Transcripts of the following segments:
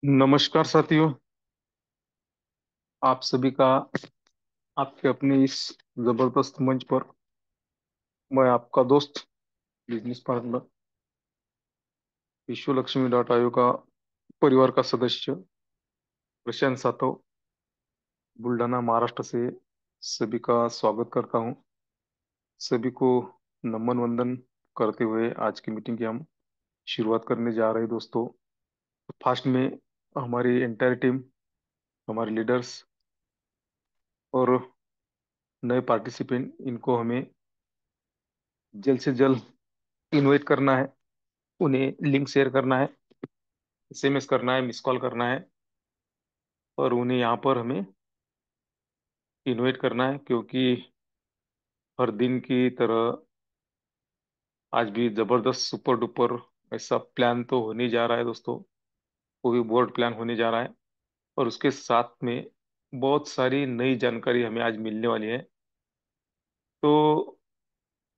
नमस्कार साथियों। आप सभी का आपके अपने इस जबरदस्त मंच पर मैं आपका दोस्त बिजनेस पार्टनर विश्व लक्ष्मी डॉट आयोग का परिवार का सदस्य प्रशांत सातव बुल्ढाना महाराष्ट्र से सभी का स्वागत करता हूं। सभी को नमन वंदन करते हुए आज की मीटिंग की हम शुरुआत करने जा रहे हैं दोस्तों। फास्ट में हमारी एंटायर टीम, हमारे लीडर्स और नए पार्टिसिपेंट, इनको हमें जल्द से जल्द इनवाइट करना है, उन्हें लिंक शेयर करना है, एसएमएस करना है, मिस कॉल करना है और उन्हें यहाँ पर हमें इनवाइट करना है, क्योंकि हर दिन की तरह आज भी जबरदस्त सुपर डुपर ऐसा प्लान तो होने जा रहा है दोस्तों। वो भी बोर्ड प्लान होने जा रहा है और उसके साथ में बहुत सारी नई जानकारी हमें आज मिलने वाली है। तो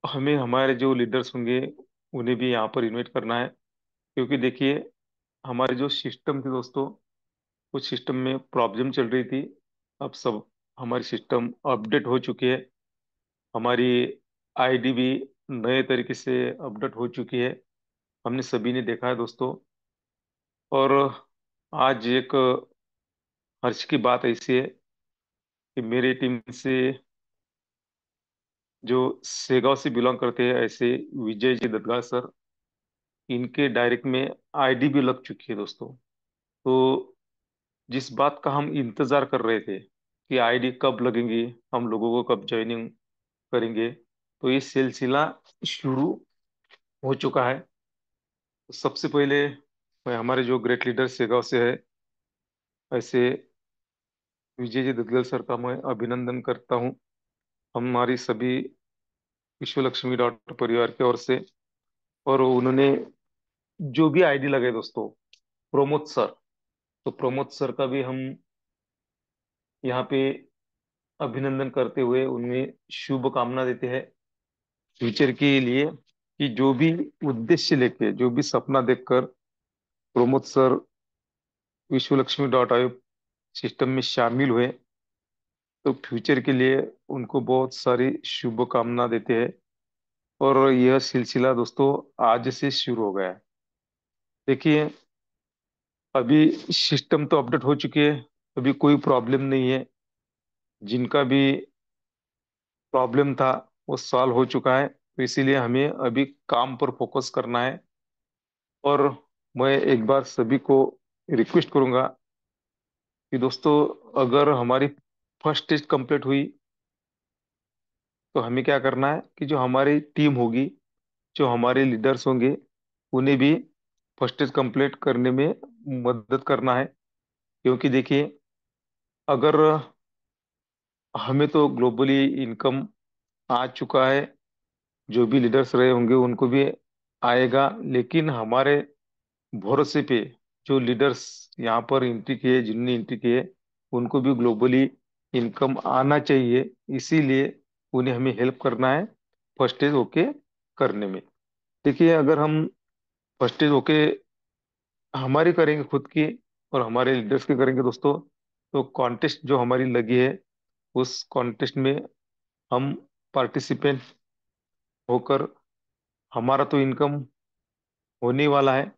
हमें हमारे जो लीडर्स होंगे उन्हें भी यहाँ पर इनवाइट करना है, क्योंकि देखिए, हमारे जो सिस्टम थे दोस्तों, कुछ सिस्टम में प्रॉब्लम चल रही थी। अब सब हमारी सिस्टम अपडेट हो चुकी है, हमारी आईडी भी नए तरीके से अपडेट हो चुकी है, हमने सभी ने देखा है दोस्तों। और आज एक हर्ष की बात ऐसी है कि मेरी टीम से जो सेगांव से बिलोंग करते हैं, ऐसे विजय जी दत्तगाल सर, इनके डायरेक्ट में आईडी भी लग चुकी है दोस्तों। तो जिस बात का हम इंतजार कर रहे थे कि आईडी कब लगेंगी, हम लोगों को कब ज्वाइनिंग करेंगे, तो ये सिलसिला शुरू हो चुका है। तो सबसे पहले मैं हमारे जो ग्रेट लीडर सेगांव से है, ऐसे विजय जी दुग्गल सर का मैं अभिनंदन करता हूँ, हमारी सभी विश्व लक्ष्मी डॉट परिवार की ओर से। और उन्होंने जो भी आईडी लगाए दोस्तों, प्रमोद सर, तो प्रमोद सर का भी हम यहाँ पे अभिनंदन करते हुए उन्हें शुभ कामना देते हैं फ्यूचर के लिए, कि जो भी उद्देश्य लेके, जो भी सपना देखकर प्रमोद सर विश्व लक्ष्मी डॉट आयोग सिस्टम में शामिल हुए, तो फ्यूचर के लिए उनको बहुत सारी शुभकामना देते हैं। और यह सिलसिला दोस्तों आज से शुरू हो गया है। देखिए, अभी सिस्टम तो अपडेट हो चुकी है, अभी कोई प्रॉब्लम नहीं है। जिनका भी प्रॉब्लम था वो सॉल्व हो चुका है, तो इसीलिए हमें अभी काम पर फोकस करना है। और मैं एक बार सभी को रिक्वेस्ट करूंगा कि दोस्तों, अगर हमारी फर्स्ट टेस्ट कंप्लीट हुई तो हमें क्या करना है कि जो हमारी टीम होगी, जो हमारे लीडर्स होंगे, उन्हें भी फर्स्ट टेस्ट कंप्लीट करने में मदद करना है। क्योंकि देखिए, अगर हमें तो ग्लोबली इनकम आ चुका है, जो भी लीडर्स रहे होंगे उनको भी आएगा, लेकिन हमारे भरोसे पे जो लीडर्स यहाँ पर एंट्री किए, जिनने एंट्री किए, उनको भी ग्लोबली इनकम आना चाहिए। इसीलिए उन्हें हमें हेल्प करना है फर्स्ट एज ओके करने में। देखिए, अगर हम फर्स्ट एज ओके हमारी करेंगे खुद की और हमारे लीडर्स की करेंगे दोस्तों, तो कॉन्टेस्ट जो हमारी लगी है, उस कॉन्टेस्ट में हम पार्टिसिपेंट होकर हमारा तो इनकम होने वाला है,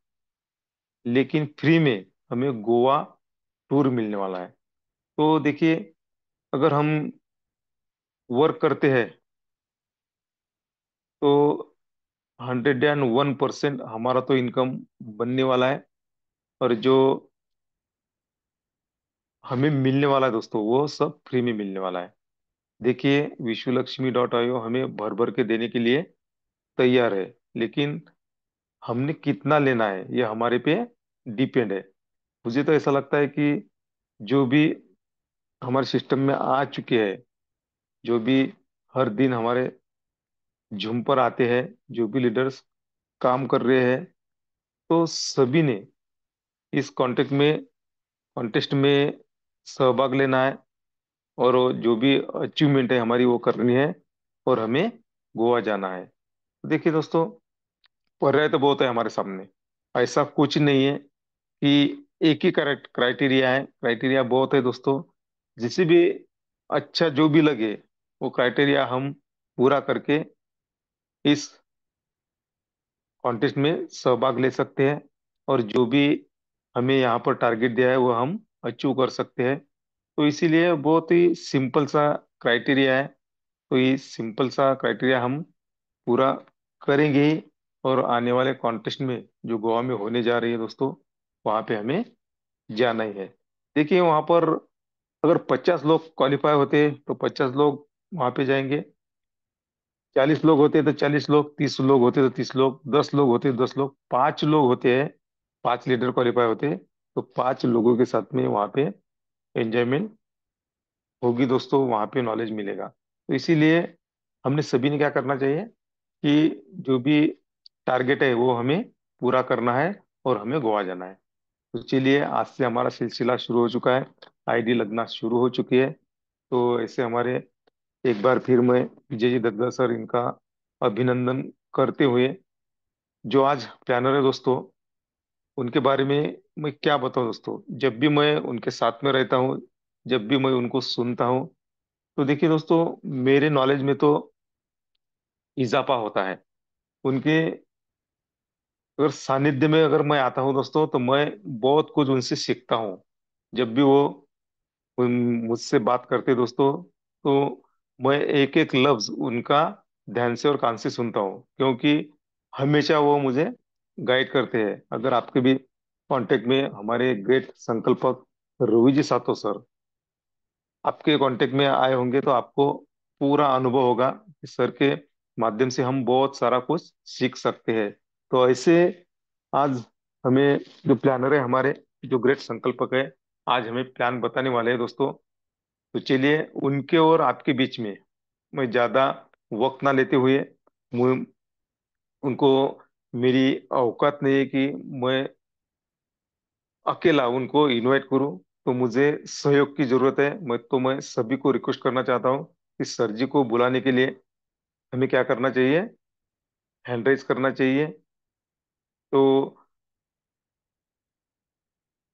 लेकिन फ्री में हमें गोवा टूर मिलने वाला है। तो देखिए, अगर हम वर्क करते हैं तो 101% हमारा तो इनकम बनने वाला है। और जो हमें मिलने वाला है दोस्तों, वो सब फ्री में मिलने वाला है। देखिए, विश्व लक्ष्मी डॉट आईओ हमें भर भर के देने के लिए तैयार है, लेकिन हमने कितना लेना है ये हमारे पे डिपेंड है। मुझे तो ऐसा लगता है कि जो भी हमारे सिस्टम में आ चुके हैं, जो भी हर दिन हमारे झूम पर आते हैं, जो भी लीडर्स काम कर रहे हैं, तो सभी ने इस कॉन्टेस्ट में सहभाग लेना है। और वो जो भी अचीवमेंट है हमारी वो करनी है, और हमें गोवा जाना है। देखिए दोस्तों, पर्याय तो बहुत है हमारे सामने, ऐसा कुछ नहीं है कि एक ही करेक्ट क्राइटेरिया है, क्राइटेरिया बहुत है दोस्तों। जिसे भी अच्छा जो भी लगे वो क्राइटेरिया हम पूरा करके इस कॉन्टेस्ट में सहभाग ले सकते हैं, और जो भी हमें यहाँ पर टारगेट दिया है वो हम अचीव कर सकते हैं। तो इसीलिए बहुत ही सिंपल सा क्राइटेरिया है। तो ये सिंपल सा क्राइटेरिया हम पूरा करेंगे ही, और आने वाले कॉन्टेस्ट में जो गोवा में होने जा रही है दोस्तों, वहाँ पे हमें जाना ही है। देखिए वहाँ पर अगर 50 लोग क्वालिफाई होते तो 50 लोग वहाँ पे जाएंगे, 40 लोग होते तो 40 लोग, 30 लोग होते तो 30 लोग, 10 लोग होते तो 10 लोग, 5 लोग होते हैं, 5 लीडर क्वालिफाई होते हैं, तो 5 लोगों के साथ में वहाँ पे एंजॉयमेंट होगी दोस्तों, वहाँ पे नॉलेज मिलेगा। तो इसीलिए हमने सभी ने क्या करना चाहिए कि जो भी टारगेट है वो हमें पूरा करना है, और हमें गोवा जाना है। तो चलिए आज से हमारा सिलसिला शुरू हो चुका है, आईडी लगना शुरू हो चुकी है। तो ऐसे हमारे एक बार फिर मैं विजय जी दद्दा सर इनका अभिनंदन करते हुए, जो आज प्लानर है दोस्तों, उनके बारे में मैं क्या बताऊं दोस्तों। जब भी मैं उनके साथ में रहता हूँ, जब भी मैं उनको सुनता हूँ, तो देखिए दोस्तों, मेरे नॉलेज में तो इजाफा होता है। उनके अगर सानिध्य में अगर मैं आता हूँ दोस्तों, तो मैं बहुत कुछ उनसे सीखता हूँ। जब भी वो मुझसे बात करते दोस्तों, तो मैं एक एक लफ्ज उनका ध्यान से और कान से सुनता हूँ, क्योंकि हमेशा वो मुझे गाइड करते हैं। अगर आपके भी कांटेक्ट में हमारे ग्रेट संकल्पक रवि जी सातो सर आपके कांटेक्ट में आए होंगे, तो आपको पूरा अनुभव होगा कि सर के माध्यम से हम बहुत सारा कुछ सीख सकते हैं। तो ऐसे आज हमें जो प्लानर है हमारे, जो ग्रेट संकल्पक है, आज हमें प्लान बताने वाले हैं दोस्तों। तो चलिए उनके और आपके बीच में मैं ज्यादा वक्त ना लेते हुए, उनको, मेरी औकात नहीं है कि मैं अकेला उनको इनवाइट करूं। तो मुझे सहयोग की जरूरत है। मैं सभी को रिक्वेस्ट करना चाहता हूं कि सर जी को बुलाने के लिए हमें क्या करना चाहिए, हैंड राइज करना चाहिए। तो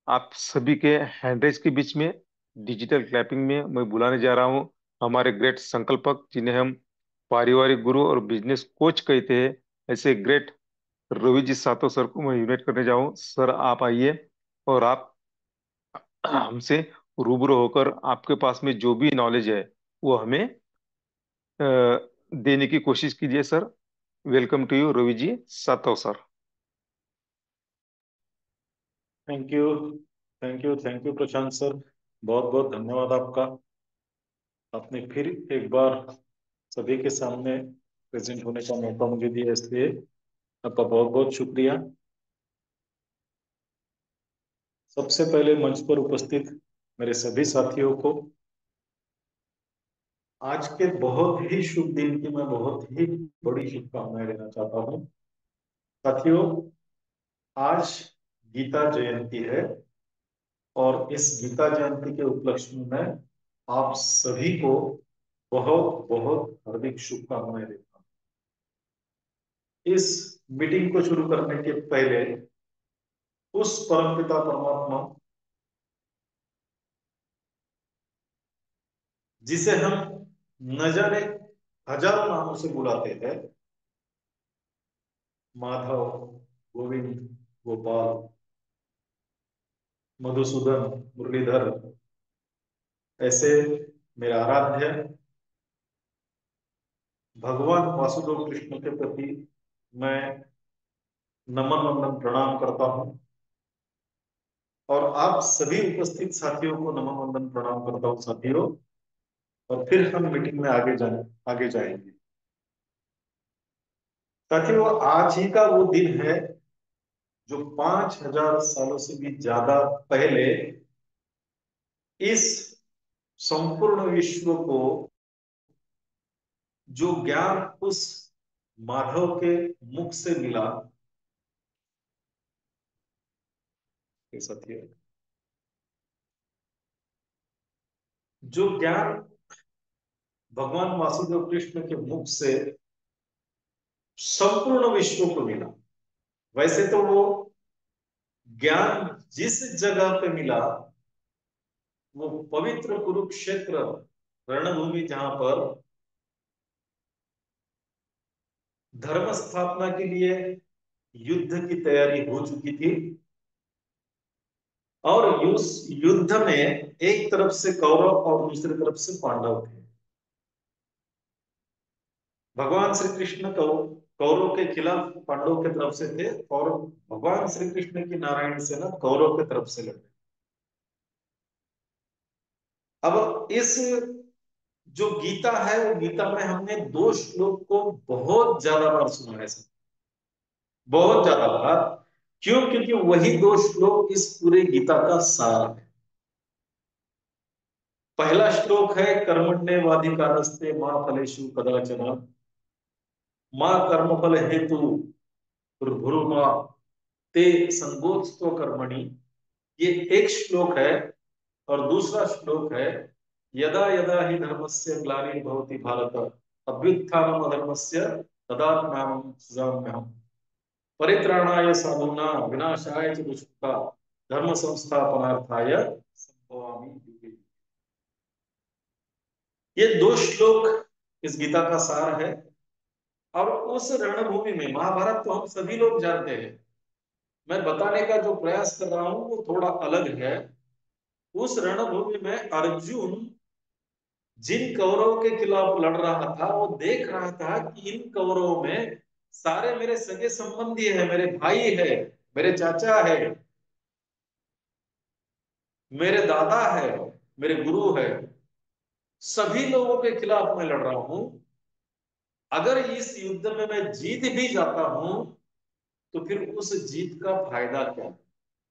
आप सभी के हैंड राइज के बीच में डिजिटल क्लैपिंग में मैं बुलाने जा रहा हूं हमारे ग्रेट संकल्पक, जिन्हें हम पारिवारिक गुरु और बिजनेस कोच कहते हैं, ऐसे great Ravi ji Sato sir को मैं इन्वाइट करने जाऊं। सर आप आइए, और आप हमसे रूबरू होकर आपके पास में जो भी नॉलेज है वो हमें अ, देने की कोशिश कीजिए sir. Welcome to you Ravi ji Sato sir. Thank you. Thank you Prashant sir. बहुत बहुत धन्यवाद आपका। आपने फिर एक बार सभी के सामने प्रेजेंट होने का मौका मुझे दिया, इसलिए आपका बहुत बहुत शुक्रिया। सबसे पहले मंच पर उपस्थित मेरे सभी साथियों को आज के बहुत ही शुभ दिन की मैं बहुत ही बड़ी शुभकामनाएं देना चाहता हूँ। साथियों, आज गीता जयंती है, और इस गीता जयंती के उपलक्ष्य में मैं आप सभी को बहुत बहुत हार्दिक शुभकामनाएं देता हूँ। इस मीटिंग को शुरू करने के पहले उस परमपिता परमात्मा, जिसे हम न जाने हजारों नामों से बुलाते हैं, माधव, गोविंद, गोपाल, मधुसूदन, मुरलीधर, ऐसे मेरे आराध्य भगवान वासुदेव कृष्ण के प्रति मैं नमन वंदन प्रणाम करता हूँ, और आप सभी उपस्थित साथियों को नमन वंदन प्रणाम करता हूँ साथियों। और फिर हम मीटिंग में आगे जाएंगे। साथियों, आज ही का वो दिन है जो 5,000 सालों से भी ज्यादा पहले इस संपूर्ण विश्व को जो ज्ञान उस माधव के मुख से मिला, ये साथियों, जो ज्ञान भगवान वासुदेव कृष्ण के मुख से संपूर्ण विश्व को मिला। वैसे तो वो ज्ञान जिस जगह पे मिला, वो पवित्र कुरुक्षेत्र रणभूमि, जहां पर धर्म स्थापना के लिए युद्ध की तैयारी हो चुकी थी, और उस युद्ध में एक तरफ से कौरव और दूसरी तरफ से पांडव थे। भगवान श्री कृष्ण कौरव के खिलाफ पांडवों की तरफ से थे, और भगवान श्री कृष्ण की नारायण सेना कौरव की तरफ से लड़े। अब इस जो गीता है, वो गीता में हमने दो श्लोक को बहुत ज्यादा बार सुना है सर, बहुत ज्यादा बार। क्यों? क्योंकि वही दो श्लोक इस पूरे गीता का सार है। पहला श्लोक है कर्मण्येवाधिकारस्ते मां फलेषु कदाचन मां कर्मफल हेतु भुर्भुर्मा ते संगोत्स्व कर्मणि। ये एक श्लोक है। और दूसरा श्लोक है यदा यदा हि धर्मस्य ग्लानिर्भवति भारत अभ्युत्थानम् अधर्मस्य तदात्मानं सृजाम्यहम् परित्राणाय साधूनां विनाशाय च दुष्कृता धर्म संस्थापनार्थाय संभवामि युगे। ये दो श्लोक इस गीता का सार है। और उस रणभूमि में, महाभारत तो हम सभी लोग जानते हैं, मैं बताने का जो प्रयास कर रहा हूं वो थोड़ा अलग है। उस रणभूमि में अर्जुन जिन कौरवों के खिलाफ लड़ रहा था, वो देख रहा था कि इन कौरवों में सारे मेरे सगे संबंधी है, मेरे भाई है, मेरे चाचा है, मेरे दादा है, मेरे गुरु है, सभी लोगों के खिलाफ मैं लड़ रहा हूं। अगर इस युद्ध में मैं जीत भी जाता हूं, तो फिर उस जीत का फायदा क्या?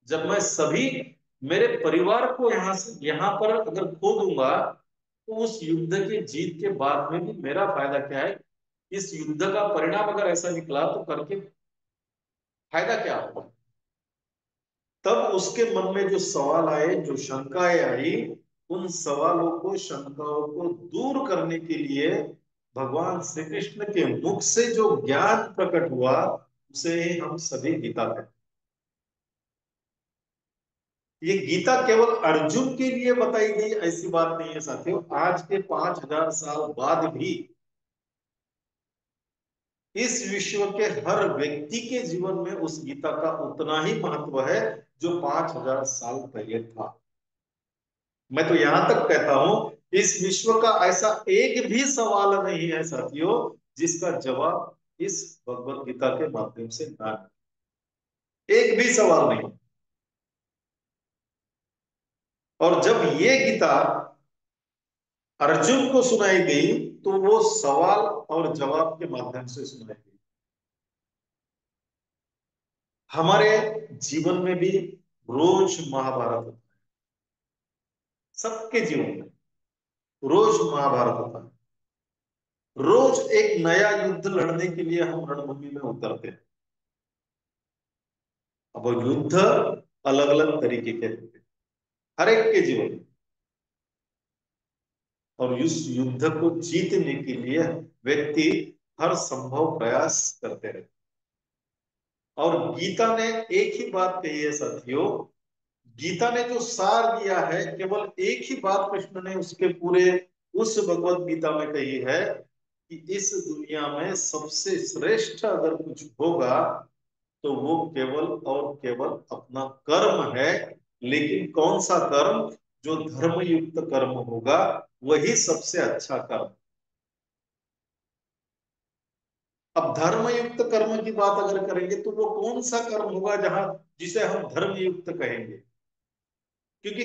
जब मैं सभी मेरे परिवार को यहां पर अगर खो दूंगा, तो उस युद्ध के जीत के बाद में भी मेरा फायदा क्या है? इस युद्ध का परिणाम अगर ऐसा निकला तो करके फायदा क्या होगा? तब उसके मन में जो सवाल आए, जो शंकाएं आई, उन सवालों को, शंकाओं को दूर करने के लिए भगवान श्री कृष्ण के मुख से जो ज्ञान प्रकट हुआ, उसे ही हम सभी गीता कहते हैं। ये गीता केवल अर्जुन के लिए बताई गई ऐसी बात नहीं है साथियों। आज के 5000 साल बाद भी इस विश्व के हर व्यक्ति के जीवन में उस गीता का उतना ही महत्व है जो 5000 साल पहले था। मैं तो यहां तक कहता हूं, इस विश्व का ऐसा एक भी सवाल नहीं है साथियों जिसका जवाब इस भगवत गीता के माध्यम से ना मिले। एक भी सवाल नहीं। और जब ये गीता अर्जुन को सुनाई गई, तो वो सवाल और जवाब के माध्यम से सुनाई गई। हमारे जीवन में भी रोज महाभारत होता है, सबके जीवन में रोज महाभारत होता है। रोज एक नया युद्ध लड़ने के लिए हम रणभूमि में उतरते हैं। अब वो युद्ध अलग अलग तरीके के होते हैं हर एक के जीवन में, और उस युद्ध को जीतने के लिए व्यक्ति हर संभव प्रयास करते रहते। और गीता ने एक ही बात कही है साथियों, गीता ने जो सार दिया है, केवल एक ही बात कृष्ण ने उसके पूरे उस भगवत गीता में कही है कि इस दुनिया में सबसे श्रेष्ठ अगर कुछ होगा, तो वो केवल और केवल अपना कर्म है। लेकिन कौन सा कर्म? जो धर्म युक्त कर्म होगा, वही सबसे अच्छा कर्म। अब धर्म युक्त कर्म की बात अगर करेंगे, तो वो कौन सा कर्म होगा जहां जिसे हम धर्म युक्त कहेंगे? क्योंकि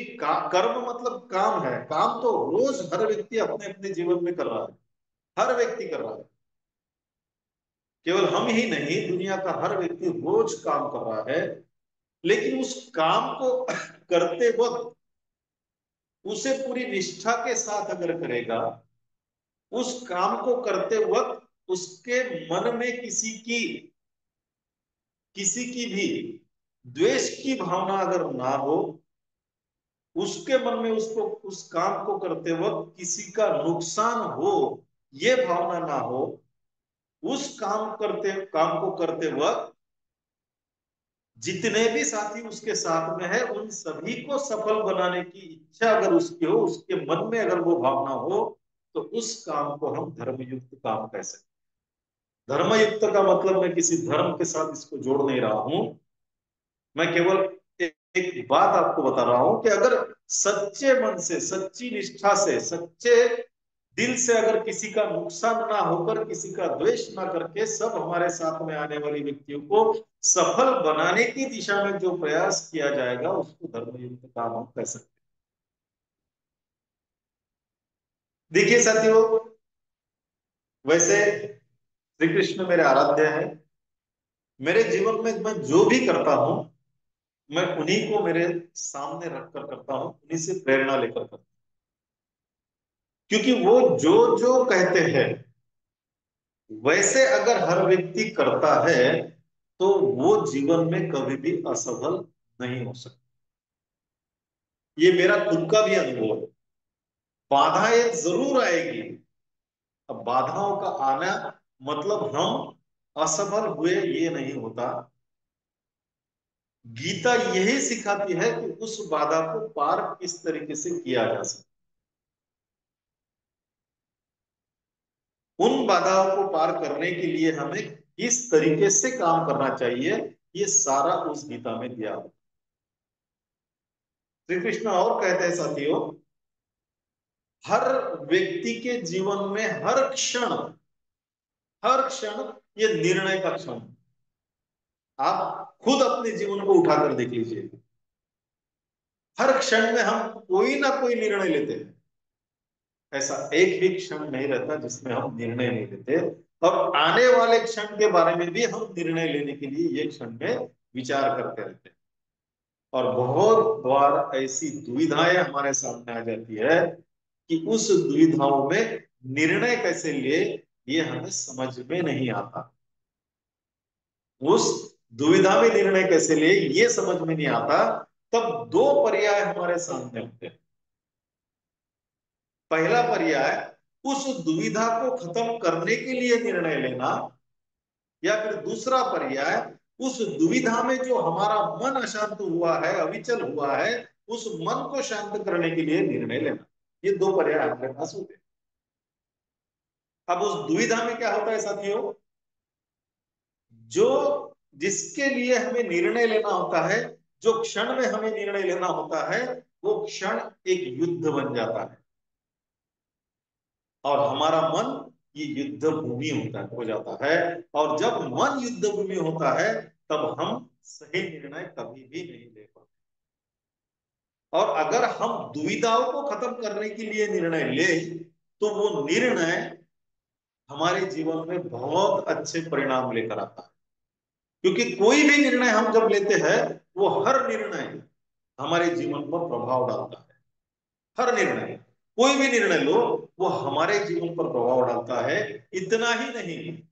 कर्म मतलब काम है। काम तो रोज हर व्यक्ति अपने अपने जीवन में कर रहा है, हर व्यक्ति कर रहा है। केवल हम ही नहीं, दुनिया का हर व्यक्ति रोज काम कर रहा है। लेकिन उस काम को करते वक्त उसे पूरी निष्ठा के साथ अगर करेगा, उस काम को करते वक्त उसके मन में किसी की भी द्वेष की भावना अगर ना हो, उसके मन में उसको उस काम को करते वक्त किसी का नुकसान हो, ये भावना ना हो, उस काम को करते वक्त जितने भी साथी उसके साथ में है उन सभी को सफल बनाने की इच्छा अगर उसकी हो, उसके मन में अगर वो भावना हो, तो उस काम को हम धर्मयुक्त काम कह सकते हैं। धर्मयुक्त का मतलब मैं किसी धर्म के साथ इसको जोड़ नहीं रहा हूं, मैं केवल एक बात आपको बता रहा हूं कि अगर सच्चे मन से, सच्ची निष्ठा से, सच्चे दिल से अगर किसी का नुकसान ना होकर, किसी का द्वेष ना करके सब हमारे साथ में आने वाले व्यक्तियों को सफल बनाने की दिशा में जो प्रयास किया जाएगा उसको धर्मयुक्त काम हम कह सकते हैं। देखिए साथियों, वैसे श्री कृष्ण मेरे आराध्य है। मेरे जीवन में मैं जो भी करता हूं, मैं उन्हीं को मेरे सामने रखकर करता हूं, उन्हीं से प्रेरणा लेकर करता हूं। क्योंकि वो जो जो कहते हैं वैसे अगर हर व्यक्ति करता है तो वो जीवन में कभी भी असफल नहीं हो सकता। ये मेरा खुद का भी अनुभव है। बाधाएं जरूर आएगी। अब बाधाओं का आना मतलब हम असफल हुए ये नहीं होता। गीता यही सिखाती है कि उस बाधा को पार किस तरीके से किया जा सकता। उन बाधाओं को पार करने के लिए हमें किस तरीके से काम करना चाहिए, ये सारा उस गीता में दिया हुआ। श्री कृष्ण और कहते हैं साथियों, हर व्यक्ति के जीवन में हर क्षण ये निर्णय का क्षण। आप खुद अपने जीवन को उठाकर देख लीजिए। हर क्षण में हम कोई ना कोई निर्णय लेते हैं। ऐसा एक भी क्षण नहीं रहता जिसमें हम निर्णय नहीं लेते। और आने वाले क्षण के बारे में भी हम निर्णय लेने के लिए ये क्षण में विचार करते रहते हैं। और बहुत बार ऐसी दुविधाएं हमारे सामने आ जाती है कि उस दुविधाओं में निर्णय कैसे ले, ये हमें समझ में नहीं आता। उस दुविधा में निर्णय कैसे ले ये समझ में नहीं आता। तब दो पर्याय हमारे सामने होते हैं। पहला पर्याय, उस दुविधा को खत्म करने के लिए निर्णय लेना, या फिर दूसरा पर्याय, उस दुविधा में जो हमारा मन अशांत हुआ है, अविचल हुआ है, उस मन को शांत करने के लिए निर्णय लेना। ये दो पर्याय हमारे पास होते हैं। अब उस दुविधा में क्या होता है साथियों, जो जिसके लिए हमें निर्णय लेना होता है, जो क्षण में हमें निर्णय लेना होता है, वो क्षण एक युद्ध बन जाता है। और हमारा मन ये युद्ध भूमि होता है, हो जाता है। और जब मन युद्ध भूमि होता है तब हम सही निर्णय कभी भी नहीं ले पाते। और अगर हम दुविधाओं को खत्म करने के लिए निर्णय ले, तो वो निर्णय हमारे जीवन में बहुत अच्छे परिणाम लेकर आता है। क्योंकि कोई भी निर्णय हम जब लेते हैं, वो हर निर्णय हमारे जीवन पर प्रभाव डालता है। हर निर्णय, कोई भी निर्णय लो, वो हमारे जीवन पर प्रभाव डालता है। इतना ही नहीं,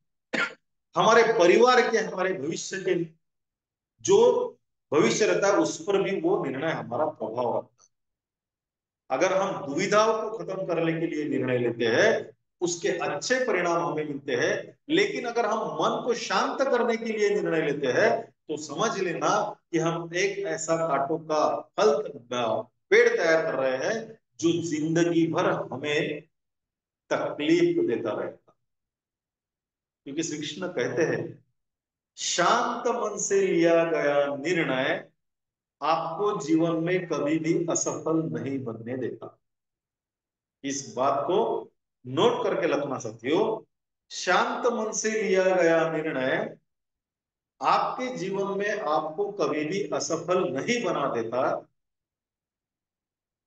हमारे परिवार के, हमारे भविष्य के जो भविष्य रहता है उस पर भी वो निर्णय हमारा प्रभाव रखता है। अगर हम दुविधाओं को खत्म करने के लिए निर्णय लेते हैं, उसके अच्छे परिणाम हमें मिलते हैं। लेकिन अगर हम मन को शांत करने के लिए निर्णय लेते हैं, तो समझ लेना कि हम एक ऐसा कांटों का फल, पेड़ तैयार कर रहे हैं जो जिंदगी भर हमें तकलीफ देता रहेगा। क्योंकि श्री कृष्ण कहते हैं, शांत मन से लिया गया निर्णय आपको जीवन में कभी भी असफल नहीं बनने देता। इस बात को नोट करके रखना साथियों। शांत मन से लिया गया निर्णय आपके जीवन में आपको कभी भी असफल नहीं बना देता,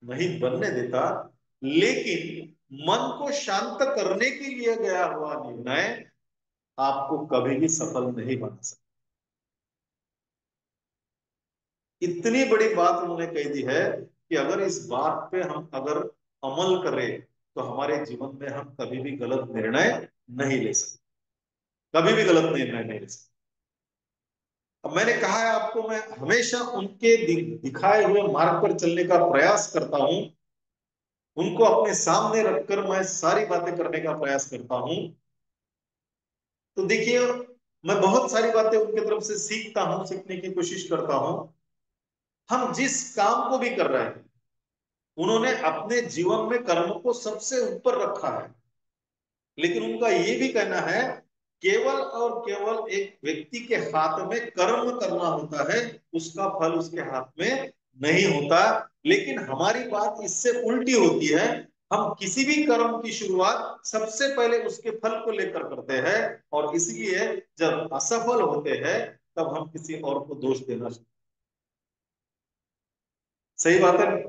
नहीं बनने देता। लेकिन मन को शांत करने के लिए गया हुआ निर्णय आपको कभी भी सफल नहीं बना सकता। इतनी बड़ी बात उन्होंने कह दी है कि अगर इस बात पे हम अगर अमल करें, तो हमारे जीवन में हम कभी भी गलत निर्णय नहीं ले सकते। कभी भी गलत निर्णय नहीं ले सकते। अब मैंने कहा है आपको, मैं हमेशा उनके दिखाए हुए मार्ग पर चलने का प्रयास करता हूं। उनको अपने सामने रखकर मैं सारी बातें करने का प्रयास करता हूं। तो देखिए, मैं बहुत सारी बातें उनके तरफ से सीखता हूं, सीखने की कोशिश करता हूं। हम जिस काम को भी कर रहे हैं, उन्होंने अपने जीवन में कर्म को सबसे ऊपर रखा है। लेकिन उनका ये भी कहना है, केवल और केवल एक व्यक्ति के हाथ में कर्म करना होता है, उसका फल उसके हाथ में नहीं होता। लेकिन हमारी बात इससे उल्टी होती है। हम किसी भी कर्म की शुरुआत सबसे पहले उसके फल को लेकर करते हैं, और इसलिए जब असफल होते हैं तब हम किसी और को दोष देना शुरू। सही बात है।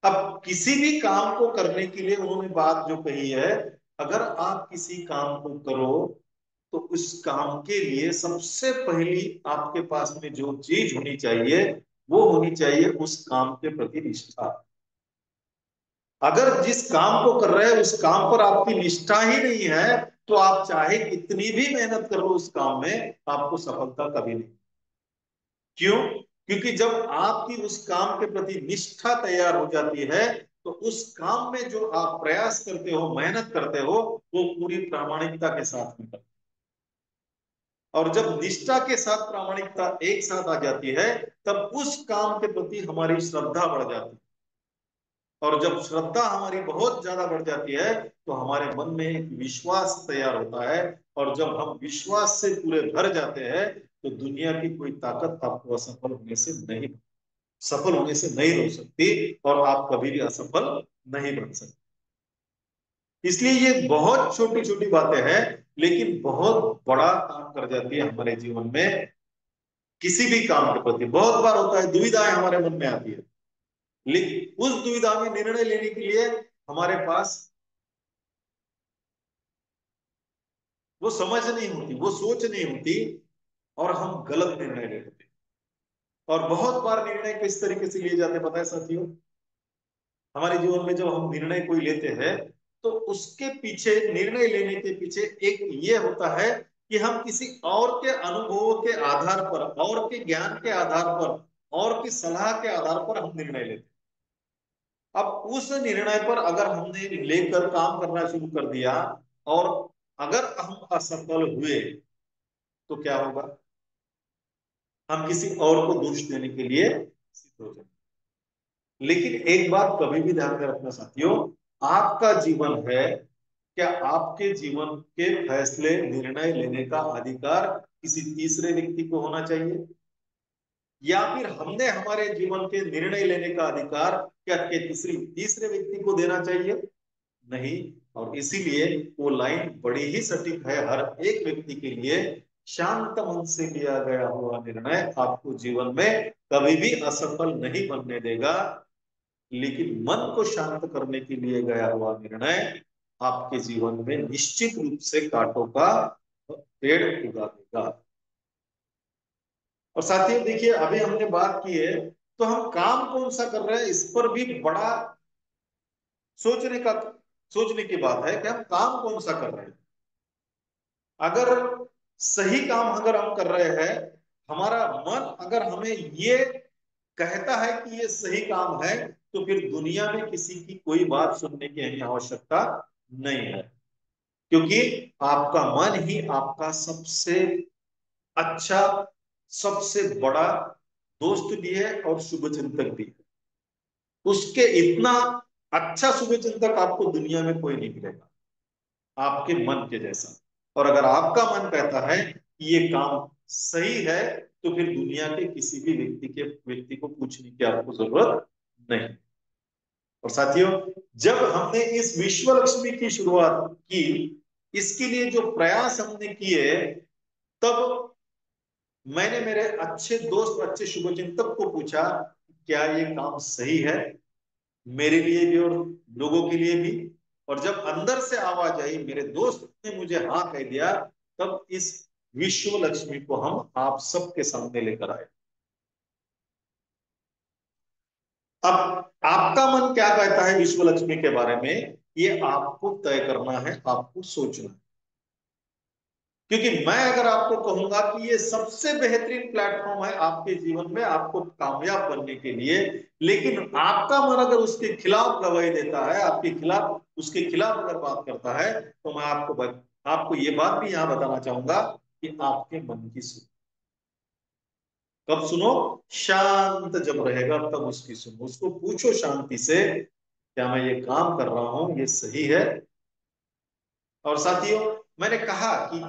अब किसी भी काम को करने के लिए उन्होंने बात जो कही है, अगर आप किसी काम को करो तो उस काम के लिए सबसे पहली आपके पास में जो चीज होनी चाहिए, वो होनी चाहिए उस काम के प्रति निष्ठा। अगर जिस काम को कर रहे हैं उस काम पर आपकी निष्ठा ही नहीं है, तो आप चाहे कितनी भी मेहनत कर लो उस काम में, आपको सफलता कभी नहीं। क्यों? क्योंकि जब आपकी उस काम के प्रति निष्ठा तैयार हो जाती है, तो उस काम में जो आप प्रयास करते हो, मेहनत करते हो, वो पूरी प्रामाणिकता के साथ में करते हो। और जब निष्ठा के साथ प्रामाणिकता एक साथ आ जाती है, तब उस काम के प्रति हमारी श्रद्धा बढ़ जाती है। और जब श्रद्धा हमारी बहुत ज्यादा बढ़ जाती है, तो हमारे मन में एक विश्वास तैयार होता है। और जब हम विश्वास से पूरे भर जाते हैं, तो दुनिया की कोई ताकत आपको असफल होने से नहीं, सफल होने से नहीं रोक सकती, और आप कभी भी असफल नहीं बन सकते। इसलिए ये बहुत छोटी छोटी बातें हैं, लेकिन बहुत बड़ा काम कर जाती है हमारे जीवन में। किसी भी काम के प्रति बहुत बार होता है, दुविधाएं हमारे मन में आती है, लेकिन उस दुविधा में निर्णय लेने के लिए हमारे पास वो समझ नहीं होती, वो सोच नहीं होती, और हम गलत निर्णय ले लेते हैं। और बहुत बार निर्णय किस तरीके से लिए जाते हैं पता है साथियों? हमारे जीवन में जब हम निर्णय कोई लेते हैं, तो उसके पीछे, निर्णय लेने के पीछे एक ये होता है कि हम किसी और के अनुभवों के आधार पर, और के ज्ञान के आधार पर, और की सलाह के आधार पर हम निर्णय लेते हैं। अब उस निर्णय पर अगर हमने लेकर काम करना शुरू कर दिया, और अगर हम असफल हुए, तो क्या होगा? हम किसी और को दोष देने के लिए सिद्ध हो जाएंगे। लेकिन एक बात कभी भी ध्यान में रखना साथियों, आपका जीवन है, क्या आपके जीवन के फैसले, निर्णय लेने का अधिकार किसी तीसरे व्यक्ति को होना चाहिए, या फिर हमने हमारे जीवन के निर्णय लेने का अधिकार क्या के तीसरे व्यक्ति को देना चाहिए? नहीं। और इसीलिए वो लाइन बड़ी ही सटीक है हर एक व्यक्ति के लिए। शांत मन से लिया गया हुआ निर्णय आपको जीवन में कभी भी असफल नहीं बनने देगा, लेकिन मन को शांत करने के लिए गया हुआ निर्णय आपके जीवन में निश्चित रूप से कांटों का पेड़ उगा देगा। और साथियों देखिए, अभी हमने बात की है, तो हम काम कौन सा कर रहे हैं इस पर भी बड़ा सोचने का, सोचने की बात है कि हम काम कौन सा कर रहे हैं। अगर सही काम अगर हम कर रहे हैं, हमारा मन अगर हमें ये कहता है कि ये सही काम है, तो फिर दुनिया में किसी की कोई बात सुनने की हमें आवश्यकता नहीं है। क्योंकि आपका मन ही आपका सबसे अच्छा, सबसे बड़ा दोस्त भी है और शुभचिंतक भी है। उसके इतना अच्छा शुभचिंतक आपको दुनिया में कोई नहीं मिलेगा आपके मन के जैसा। और अगर आपका मन कहता है कि ये काम सही है, तो फिर दुनिया के किसी भी व्यक्ति को पूछने की आपको जरूरत नहीं। और साथियों, जब हमने इस विश्व लक्ष्मी की शुरुआत की, इसके लिए जो प्रयास हमने किए, तब मैंने मेरे अच्छे दोस्त, अच्छे शुभचिंतक को पूछा, क्या ये काम सही है मेरे लिए भी और लोगों के लिए भी? और जब अंदर से आवाज आई, मेरे दोस्त ने मुझे हाँ कह दिया, तब इस विश्व लक्ष्मी को हम आप सबके सामने लेकर आए। अब आपका मन क्या कहता है विश्व लक्ष्मी के बारे में, ये आपको तय करना है, आपको सोचना है। क्योंकि मैं अगर आपको कहूंगा कि ये सबसे बेहतरीन प्लेटफॉर्म है आपके जीवन में आपको कामयाब बनने के लिए, लेकिन आपका मन अगर उसके खिलाफ गवाही देता है, आपके खिलाफ, उसके खिलाफ अगर बात करता है, तो मैं आपको आपको ये बात भी यहां बताना चाहूंगा कि आपके मन की सुनो। कब सुनो? शांत जब रहेगा तब उसकी सुनो। उसको पूछो शांति से, क्या मैं ये काम कर रहा हूं ये सही है? और साथियों, मैंने कहा कि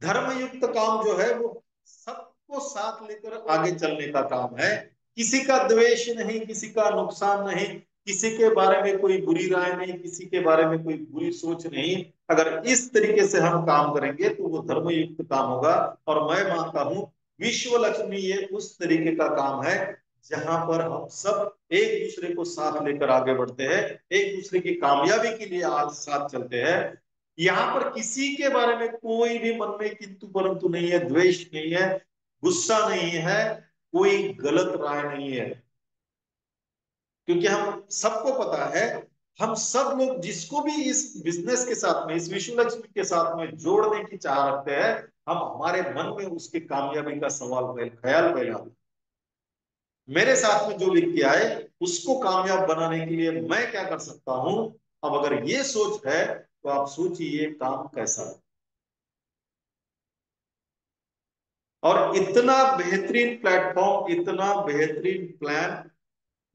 धर्मयुक्त काम जो है वो सबको साथ लेकर आगे चलने का काम है। किसी का द्वेष नहीं, किसी का नुकसान नहीं, किसी के बारे में कोई बुरी राय नहीं, किसी के बारे में कोई बुरी सोच नहीं। अगर इस तरीके से हम काम करेंगे तो वो धर्मयुक्त काम होगा। और मैं मानता हूं विश्व लक्ष्मी ये उस तरीके का काम है जहां पर हम सब एक दूसरे को साथ लेकर आगे बढ़ते हैं, एक दूसरे की कामयाबी के लिए आज साथ चलते हैं। यहाँ पर किसी के बारे में कोई भी मन में किंतु परंतु नहीं है, द्वेष नहीं है, गुस्सा नहीं है, कोई गलत राय नहीं है। क्योंकि हम सबको पता है, हम सब लोग जिसको भी इस बिजनेस के साथ में, इस विश्व लक्ष्मी के साथ में जोड़ने की चाह रखते हैं, हम हमारे मन में उसकी कामयाबी का सवाल ख्याल पैदा। मेरे साथ में जो व्यक्ति आए उसको कामयाब बनाने के लिए मैं क्या कर सकता हूं? अब अगर ये सोच है तो आप सोचिए काम कैसा है। और इतना बेहतरीन प्लेटफॉर्म, इतना बेहतरीन प्लान,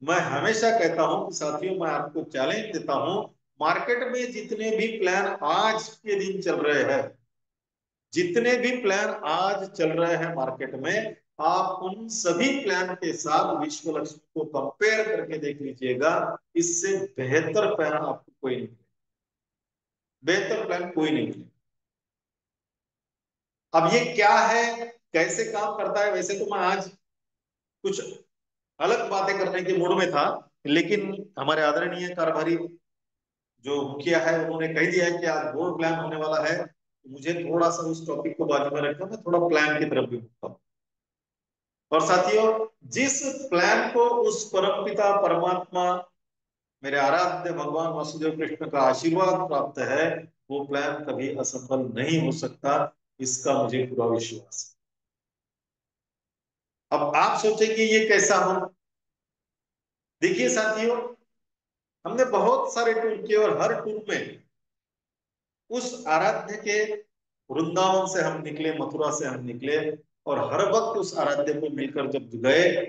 मैं हमेशा कहता हूं कि साथियों, मैं आपको चैलेंज देता हूं, मार्केट में जितने भी प्लान आज के दिन चल रहे हैं, जितने भी प्लान आज चल रहे हैं मार्केट में, आप उन सभी प्लान के साथ विश्व लक्ष्मी को कंपेयर करके देख लीजिएगा। इससे बेहतर प्लान आपको कोई नहीं, बेहतर प्लान कोई नहीं। अब ये क्या है, कैसे काम करता है, वैसे तो मैं आज कुछ अलग बातें करने के मूड में था, लेकिन हमारे आदरणीय कारभारी जो मुखिया है उन्होंने कह दिया है कि आज बोर्ड प्लान होने वाला है, तो मुझे थोड़ा सा उस टॉपिक को बाजू में रखकर मैं थोड़ा प्लान की तरफ भी बढ़ता हूँ। और साथियों, जिस प्लान को उस परमपिता परमात्मा, मेरे आराध्य भगवान वासुदेव कृष्ण का आशीर्वाद प्राप्त है, वो प्लान कभी असफल नहीं हो सकता, इसका मुझे पूरा विश्वास है। अब आप सोचे कि ये कैसा हो? देखिए साथियों, हमने बहुत सारे टूर किए और हर टूर में उस आराध्य के वृंदावन से हम निकले, मथुरा से हम निकले, और हर वक्त उस आराध्य को मिलकर जब गए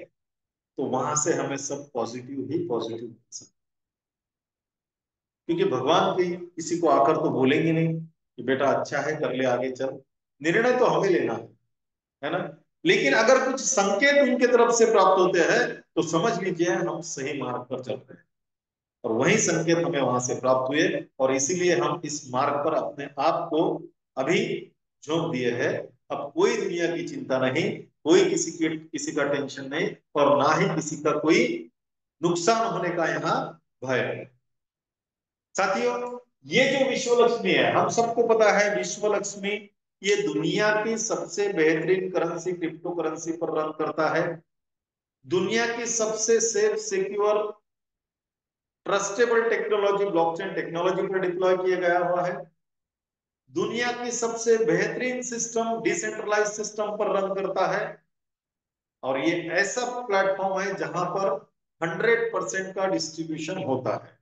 तो वहां से हमें सब पॉजिटिव ही पॉजिटिव, क्योंकि भगवान भी किसी को आकर तो बोलेंगे नहीं कि बेटा अच्छा है कर ले आगे चल, निर्णय तो हमें लेना है ना? लेकिन अगर कुछ संकेत उनके तरफ से प्राप्त होते हैं तो समझ लीजिए हम सही मार्ग पर चल रहे हैं। और वही संकेत हमें वहां से प्राप्त हुए, और इसीलिए हम इस मार्ग पर अपने आप को अभी झोंक दिए हैं। अब कोई दुनिया की चिंता नहीं, कोई किसी का टेंशन नहीं, और ना ही किसी का कोई नुकसान होने का यहाँ भय है। साथियों, ये जो विश्व लक्ष्मी है, हम सबको पता है विश्व लक्ष्मी ये दुनिया की सबसे बेहतरीन करेंसी, क्रिप्टो करेंसी पर रन करता है। दुनिया की सबसे safe, secure, trustable technology, blockchain technology पर डिप्लॉय किया गया हुआ है। दुनिया की सबसे बेहतरीन सिस्टम, डिसेंट्रलाइज सिस्टम पर रन करता है। और ये ऐसा प्लेटफॉर्म है जहां पर 100% का डिस्ट्रीब्यूशन होता है।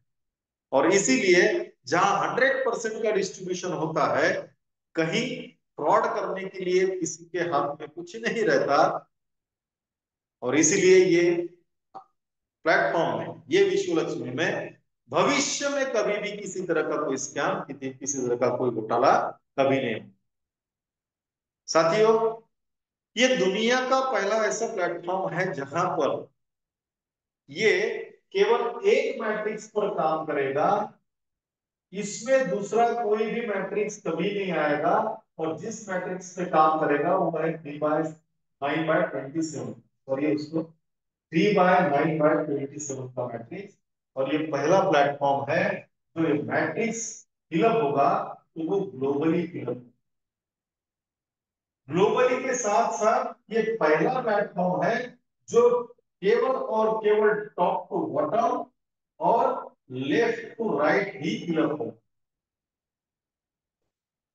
और इसीलिए जहां 100% का डिस्ट्रीब्यूशन होता है, कहीं फ्रॉड करने के लिए किसी के हाथ में कुछ नहीं रहता। और इसीलिए ये प्लेटफॉर्म में, ये विश्व लक्ष्मी में भविष्य में कभी भी किसी तरह का कोई स्कैम, किसी तरह का कोई घोटाला कभी नहीं। साथियों, ये दुनिया का पहला ऐसा प्लेटफॉर्म है जहां पर ये केवल एक मैट्रिक्स पर काम करेगा, इसमें दूसरा कोई भी मैट्रिक्स कभी नहीं आएगा। और जिस मैट्रिक्स पे काम करेगा वो है 3/9/27, और ये उसको 3/9/27 का मैट्रिक्स। और ये पहला प्लेटफॉर्म है जो ये मैट्रिक्स फिलअप होगा तो वो ग्लोबली फिलअप, ग्लोबली के साथ साथ ये पहला प्लेटफॉर्म है जो केवल और केवल टॉप टू बॉटम और लेफ्ट टू राइट ही फिलअप होगा।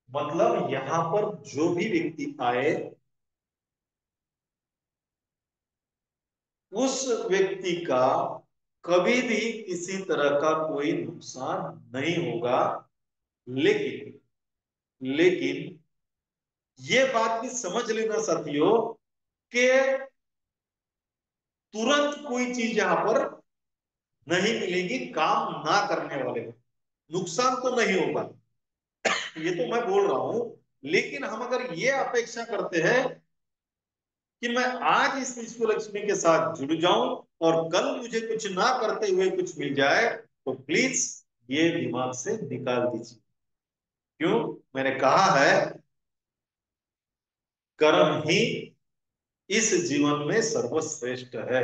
मतलब यहां पर जो भी व्यक्ति आए उस व्यक्ति का कभी भी किसी तरह का कोई नुकसान नहीं होगा। लेकिन लेकिन ये बात भी समझ लेना साथियों कि तुरंत कोई चीज यहां पर नहीं मिलेगी काम ना करने वाले को। नुकसान तो नहीं होगा, ये तो मैं बोल रहा हूं। लेकिन हम अगर ये अपेक्षा करते हैं कि मैं आज इस विश्व लक्ष्मी के साथ जुड़ जाऊं और कल मुझे कुछ ना करते हुए कुछ मिल जाए, तो प्लीज ये दिमाग से निकाल दीजिए। क्यों? मैंने कहा है, कर्म ही इस जीवन में सर्वश्रेष्ठ है।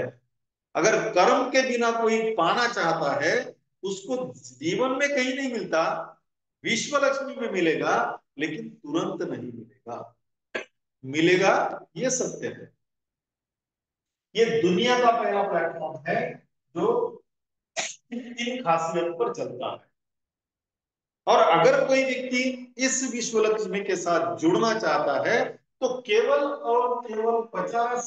अगर कर्म के बिना कोई पाना चाहता है, उसको जीवन में कहीं नहीं मिलता, विश्व लक्ष्मी में मिलेगा, लेकिन तुरंत नहीं मिलेगा। मिलेगा, ये सत्य है। ये दुनिया का पहला प्लेटफॉर्म है जो इन खासियत पर चलता है। और अगर कोई व्यक्ति इस विश्व लक्ष्मी के साथ जुड़ना चाहता है, तो केवल और केवल $50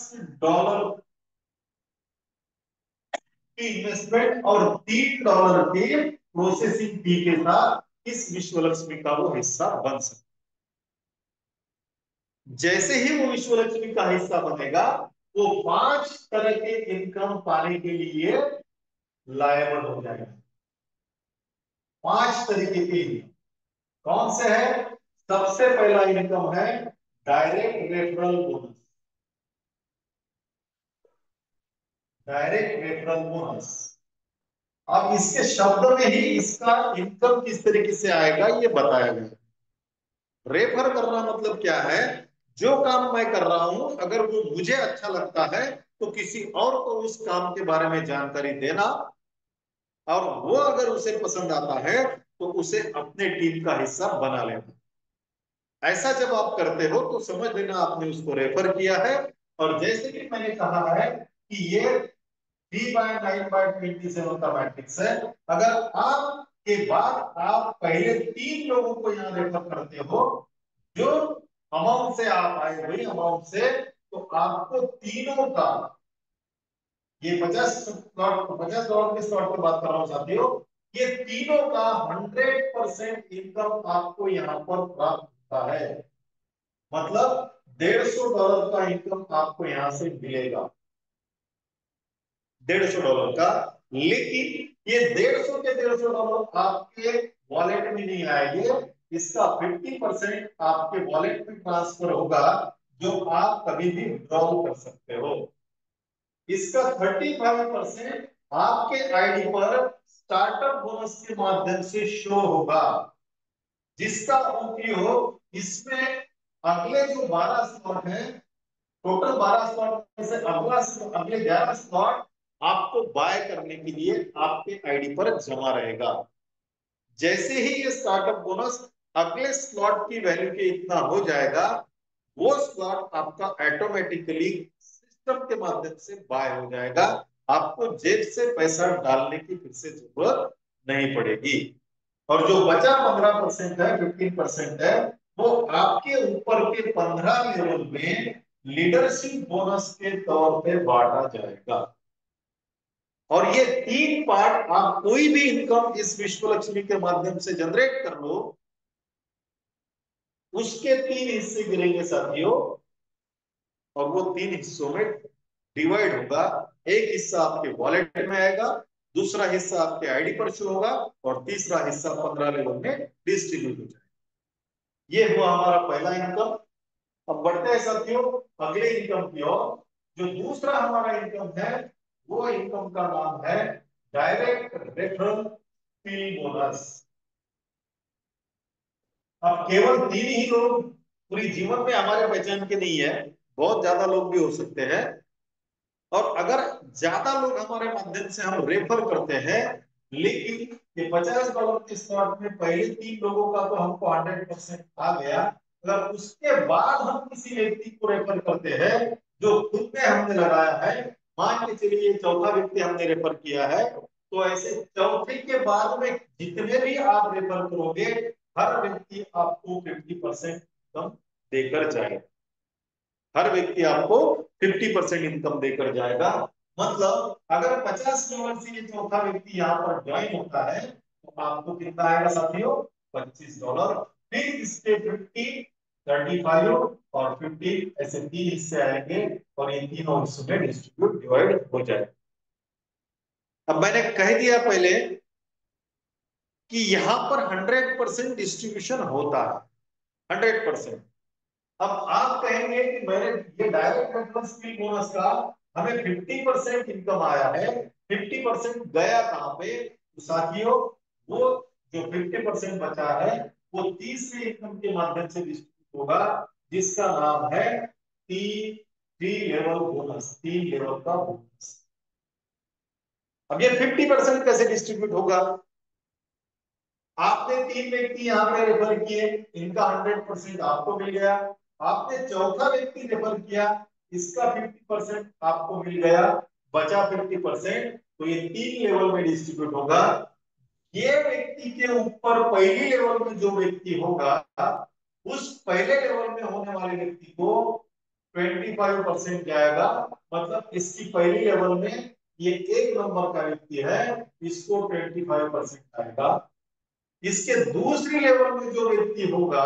की इन्वेस्टमेंट और $3 के प्रोसेसिंग फी के साथ इस विश्व लक्ष्मी का वो हिस्सा बन सकता है। जैसे ही वो विश्व लक्ष्मी का हिस्सा बनेगा, वो 5 तरह के इनकम पाने के लिए लायबल हो जाएगा। 5 तरीके के इनकम कौन से है? सबसे पहला इनकम है direct referral bonus. Direct referral bonus. अब इसके शब्द में ही इसका इनकम किस तरीके से आएगा ये बताया गया। रेफर करना मतलब क्या है? जो काम मैं कर रहा हूं, अगर वो मुझे अच्छा लगता है, तो किसी और को उस काम के बारे में जानकारी देना, और वो अगर उसे पसंद आता है, तो उसे अपने टीम का हिस्सा बना लेना। ऐसा जब आप करते हो तो समझ लेना आपने उसको रेफर किया है। और जैसे कि मैंने कहा है कि ये 3/9/27 का मैट्रिक्स है। अगर आप के बाद आप पहले 3 लोगों को यहाँ रेफर करते हो, जो अमाउंट से आप आए हुए अमाउंट से, तो आपको तीनों का, ये 50 डॉलर के स्लॉट की बात कर रहा हूँ साथियों, ये तीनों का 100% इनकम आपको यहाँ पर प्राप्त होता है। मतलब $150 का इनकम आपको यहां से मिलेगा। $150 का। लेकिन ये 150 के $150 आपके वॉलेट में नहीं आएंगे। इसका 50% आपके वॉलेट में ट्रांसफर होगा, जो आप कभी भी विड्रॉ कर सकते हो। इसका 35% आपके आईडी पर स्टार्टअप बोनस के माध्यम से शो होगा, जिसका उपयोग इसमें अगले जो 12 स्लॉट है, टोटल 12 स्लॉट में से अगले 11 स्लॉट आपको बाय करने के लिए आपके आईडी पर जमा रहेगा। जैसे ही ये स्टार्टअप बोनस अगले स्लॉट की वैल्यू के इतना हो जाएगा, वो स्लॉट आपका ऑटोमेटिकली सिस्टम के माध्यम से बाय हो जाएगा। आपको जेब से पैसा डालने की फिर से जरूरत नहीं पड़ेगी। और जो बचा 15% है, 15% है, वो आपके ऊपर के 15 लेवल में लीडरशिप बोनस के तौर पे बांटा जाएगा। और ये 3 पार्ट, आप कोई भी इनकम इस विश्व लक्ष्मी के माध्यम से जनरेट कर लो, उसके 3 हिस्से गिरेंगे साथियों, और वो 3 हिस्सों में डिवाइड होगा। एक हिस्सा आपके वॉलेट में आएगा, दूसरा हिस्सा आपके आईडी पर शो होगा, और तीसरा हिस्सा 15 लेवल में डिस्ट्रीब्यूट हो जाएगा। ये हुआ हमारा पहला इनकम। अब बढ़ते हैं साथियों अगले इनकम की ओर। जो दूसरा हमारा इनकम है, वो इनकम का नाम है डायरेक्ट रेफरल फी बोनस। अब केवल 3 ही लोग पूरी जीवन में हमारे पहचान के नहीं है, बहुत ज्यादा लोग भी हो सकते हैं। और अगर ज्यादा लोग हमारे माध्यम से हम रेफर करते हैं, लेकिन ये $50 के स्लॉट में पहले 3 लोगों का तो हमको 100% आ गया। अगर उसके बाद हम किसी व्यक्ति को रेफर करते हैं जो खुद में हमने लगाया है, मान के चलिए चौथा व्यक्ति हमने रेफर किया है, तो ऐसे चौथे के बाद में जितने भी आप रेफर करोगे, हर व्यक्ति आपको 50% कम देकर जाएगा। हर व्यक्ति आपको 50% इनकम देकर जाएगा। मतलब अगर 50 डॉलर से ये चौथा व्यक्ति यहाँ पर ज्वाइन होता है, तो आपको कितना आएगा साथियों? $25। फिर इसके 50, 35 और 15 ऐसे 3 हिस्से आएंगे और ये तीनों हिस्सों में डिस्ट्रीब्यूट डिवाइड हो जाए। अब मैंने कह दिया पहले कि यहां पर 100% डिस्ट्रीब्यूशन होता है, 100%। अब आप कहेंगे कि मैंने ये डायरेक्ट रेफरेंस फी बोनस का हमें 50% इनकम आया है, 50% गया कहां पे? तो साथियों, वो जो 50% बचा है वो तीसरे इनकम के माध्यम से डिस्ट्रीब्यूट होगा, जिसका नाम है T three level bonus, 3 level का बोनस। अब ये 50% कैसे डिस्ट्रीब्यूट होगा? आपने 3 व्यक्ति यहाँ पे रेफर किए, इनका 100% आपको मिल गया। आपने चौथा व्यक्ति रेफर किया, इसका 50% आपको मिल गया, बचा 50%। तो ये 3 लेवल में डिस्ट्रीब्यूट होगा। ये व्यक्ति के ऊपर पहली लेवल में जो व्यक्ति होगा, उस पहले लेवल में होने वाले व्यक्ति को 25% जाएगा। मतलब इसकी पहली लेवल में ये 1 नंबर का व्यक्ति है, इसको 25% आएगा। इसके दूसरी लेवल में जो व्यक्ति होगा,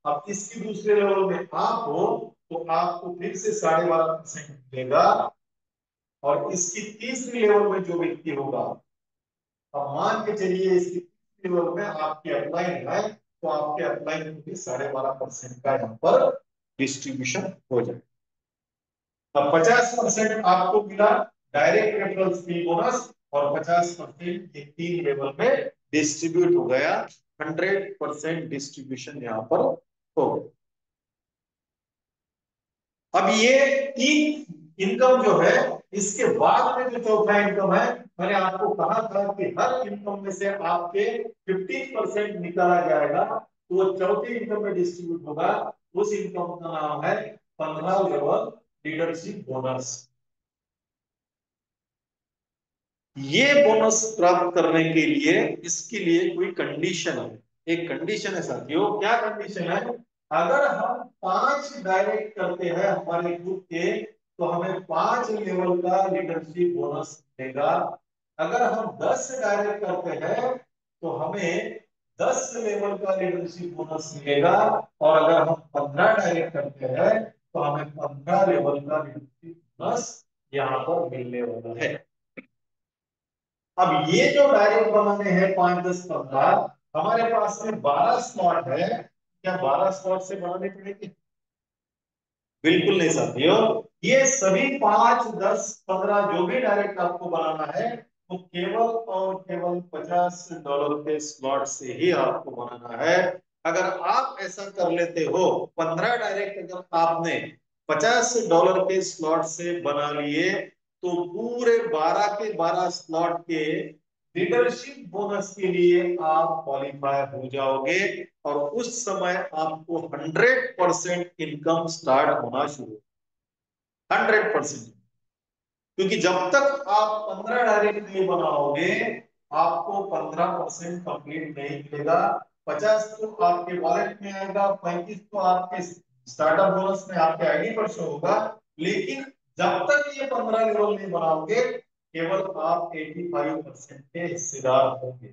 अब इसकी दूसरे लेवल में आप हो, तो आपको फिर से 12.5% मिलेगा। और इसकी तीसरी लेवल में जो व्यक्ति होगा, अब मान के चलिए इसकी तीसरी लेवल में आपके अपलाइन है, तो आपके अपलाइन को भी 12.5% का यहाँ पर डिस्ट्रीब्यूशन हो जाए। अब 50% आपको मिला डायरेक्ट रेफरल फी बोनस, और 50% ये 3 लेवल में डिस्ट्रीब्यूट हो गया। 100% डिस्ट्रीब्यूशन यहाँ पर हो गया। अब ये 3 इनकम जो है, इसके बाद में जो चौथा इनकम है, मैंने आपको कहा था कि हर इनकम में से आपके 15% निकाला जाएगा, तो वो चौथे इनकम में डिस्ट्रीब्यूट होगा। उस इनकम का नाम है 15 लेवल लीडरशिप बोनस। ये बोनस प्राप्त करने के लिए, इसके लिए कोई कंडीशन है, एक कंडीशन है साथियों। क्या कंडीशन है? अगर हम 5 डायरेक्ट करते हैं हमारे ग्रुप के, तो हमें 5 लेवल का लीडरशिप बोनस मिलेगा। अगर हम 10 डायरेक्ट करते हैं तो हमें 10 लेवल का लीडरशिप बोनस मिलेगा। और अगर हम 15 डायरेक्ट करते हैं तो हमें 15 लेवल का लीडरशिप बोनस यहाँ पर मिलने वाला है। अब ये जो डायरेक्ट बनाने हैं 5, 10, 15, हमारे पास में 12 स्लॉट है। क्या 12 स्लॉट से बनाने पड़ेंगे? बिल्कुल नहीं साथियों। ये सभी 5, 10, 15 जो भी डायरेक्ट आपको बनाना है, वो केवल और केवल $50 के स्लॉट से ही आपको बनाना है। अगर आप ऐसा कर लेते हो, 15 डायरेक्ट अगर आपने $50 के स्लॉट से बना लिए, तो पूरे 12 के 12 स्लॉट के लीडरशिप बोनस के लिए आप क्वालिफाई हो जाओगे। और उस समय आपको 100% इनकम स्टार्ट होना शुरू, 100%। क्योंकि जब तक आप 15 डायरेक्ट नहीं बनाओगे, आपको 15% कंप्लीट नहीं मिलेगा। 50 तो आपके वॉलेट में आएगा, 35 तो आपके स्टार्टअप बोनस में आपके आईडी पर शो होगा। लेकिन जब तक ये 15 लेवल नहीं बनाओगे, केवल आप 85% के हिस्सेदार होंगे।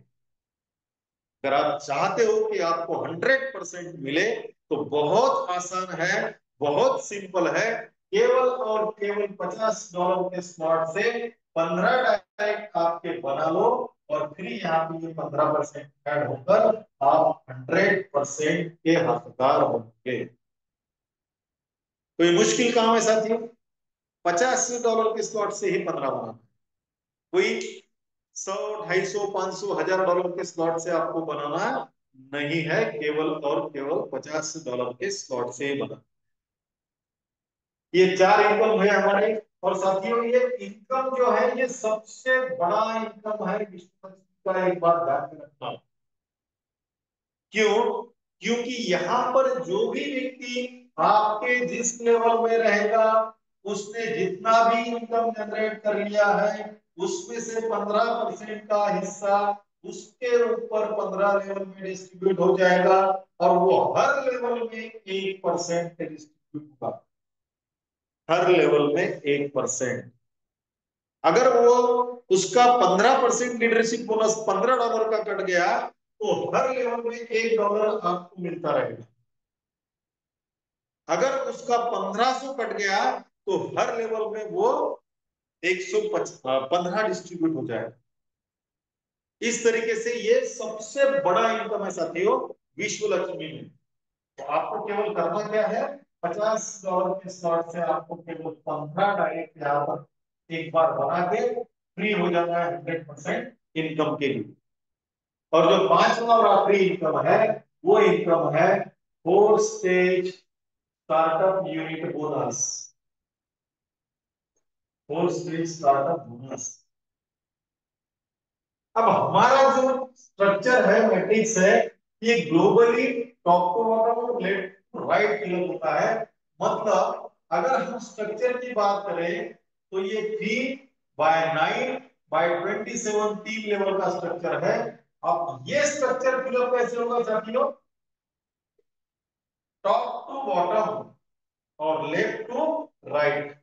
अगर आप चाहते हो कि आपको 100% मिले, तो बहुत आसान है, बहुत सिंपल है। केवल और केवल $50 के स्लॉट से 15 डायरेक्ट आपके बना लो, और फिर यहाँ पे ये 15% ऐड होकर आप 100% के हकदार होंगे। कोई मुश्किल काम है साथियों? $50 के स्लॉट से ही 15 बनाना। कोई 100, 250, 500, $1000 के स्लॉट से आपको बनाना नहीं है, केवल और केवल $50 के स्लॉट से ही बना। ये 4 इनकम है हमारे। और साथियों, ये इनकम जो है, ये सबसे बड़ा इनकम है बिजनेस का, एक बात ध्यान में रखना। क्यों? क्योंकि यहाँ पर जो भी व्यक्ति आपके जिस लेवल में रहेगा, उसने जितना भी इनकम जनरेट कर लिया है, उसमें से 15% का हिस्सा उसके ऊपर 15 लेवल में डिस्ट्रीब्यूट हो जाएगा। और वो हर लेवल में 1% डिस्ट्रीब्यूट होगा, हर लेवल में 1%। अगर वो उसका 15% लीडरशिप बोनस $15 का कट गया, तो हर लेवल में $1 आपको मिलता रहेगा। अगर उसका 1500 कट गया तो हर लेवल में वो 115 डिस्ट्रीब्यूट हो जाएगा। इस तरीके से ये सबसे बड़ा इनकम है साथियों विश्व लक्ष्मी में। तो आपको केवल करना क्या है, $50 के स्लॉट से आपको केवल 15 डायरेक्ट यहाँ पर एक बार बना के फ्री हो जाना है 100% इनकम के लिए। और जो पांचवा और आखिरी इनकम है वो इनकम है 4 stage startup unit bonus. 4 stage startup bonus. अब हमारा जो स्ट्रक्चर है, मैट्रिक्स है, ये ग्लोबली टॉप टू बॉटम और लेफ्ट टू राइट फिलअप होता है। मतलब अगर हम स्ट्रक्चर की बात करें तो ये 3/9/27 तीन लेवल का स्ट्रक्चर है। अब ये स्ट्रक्चर फिलअप कैसे होगा साथियों, टॉप टू बॉटम और लेफ्ट टू राइट।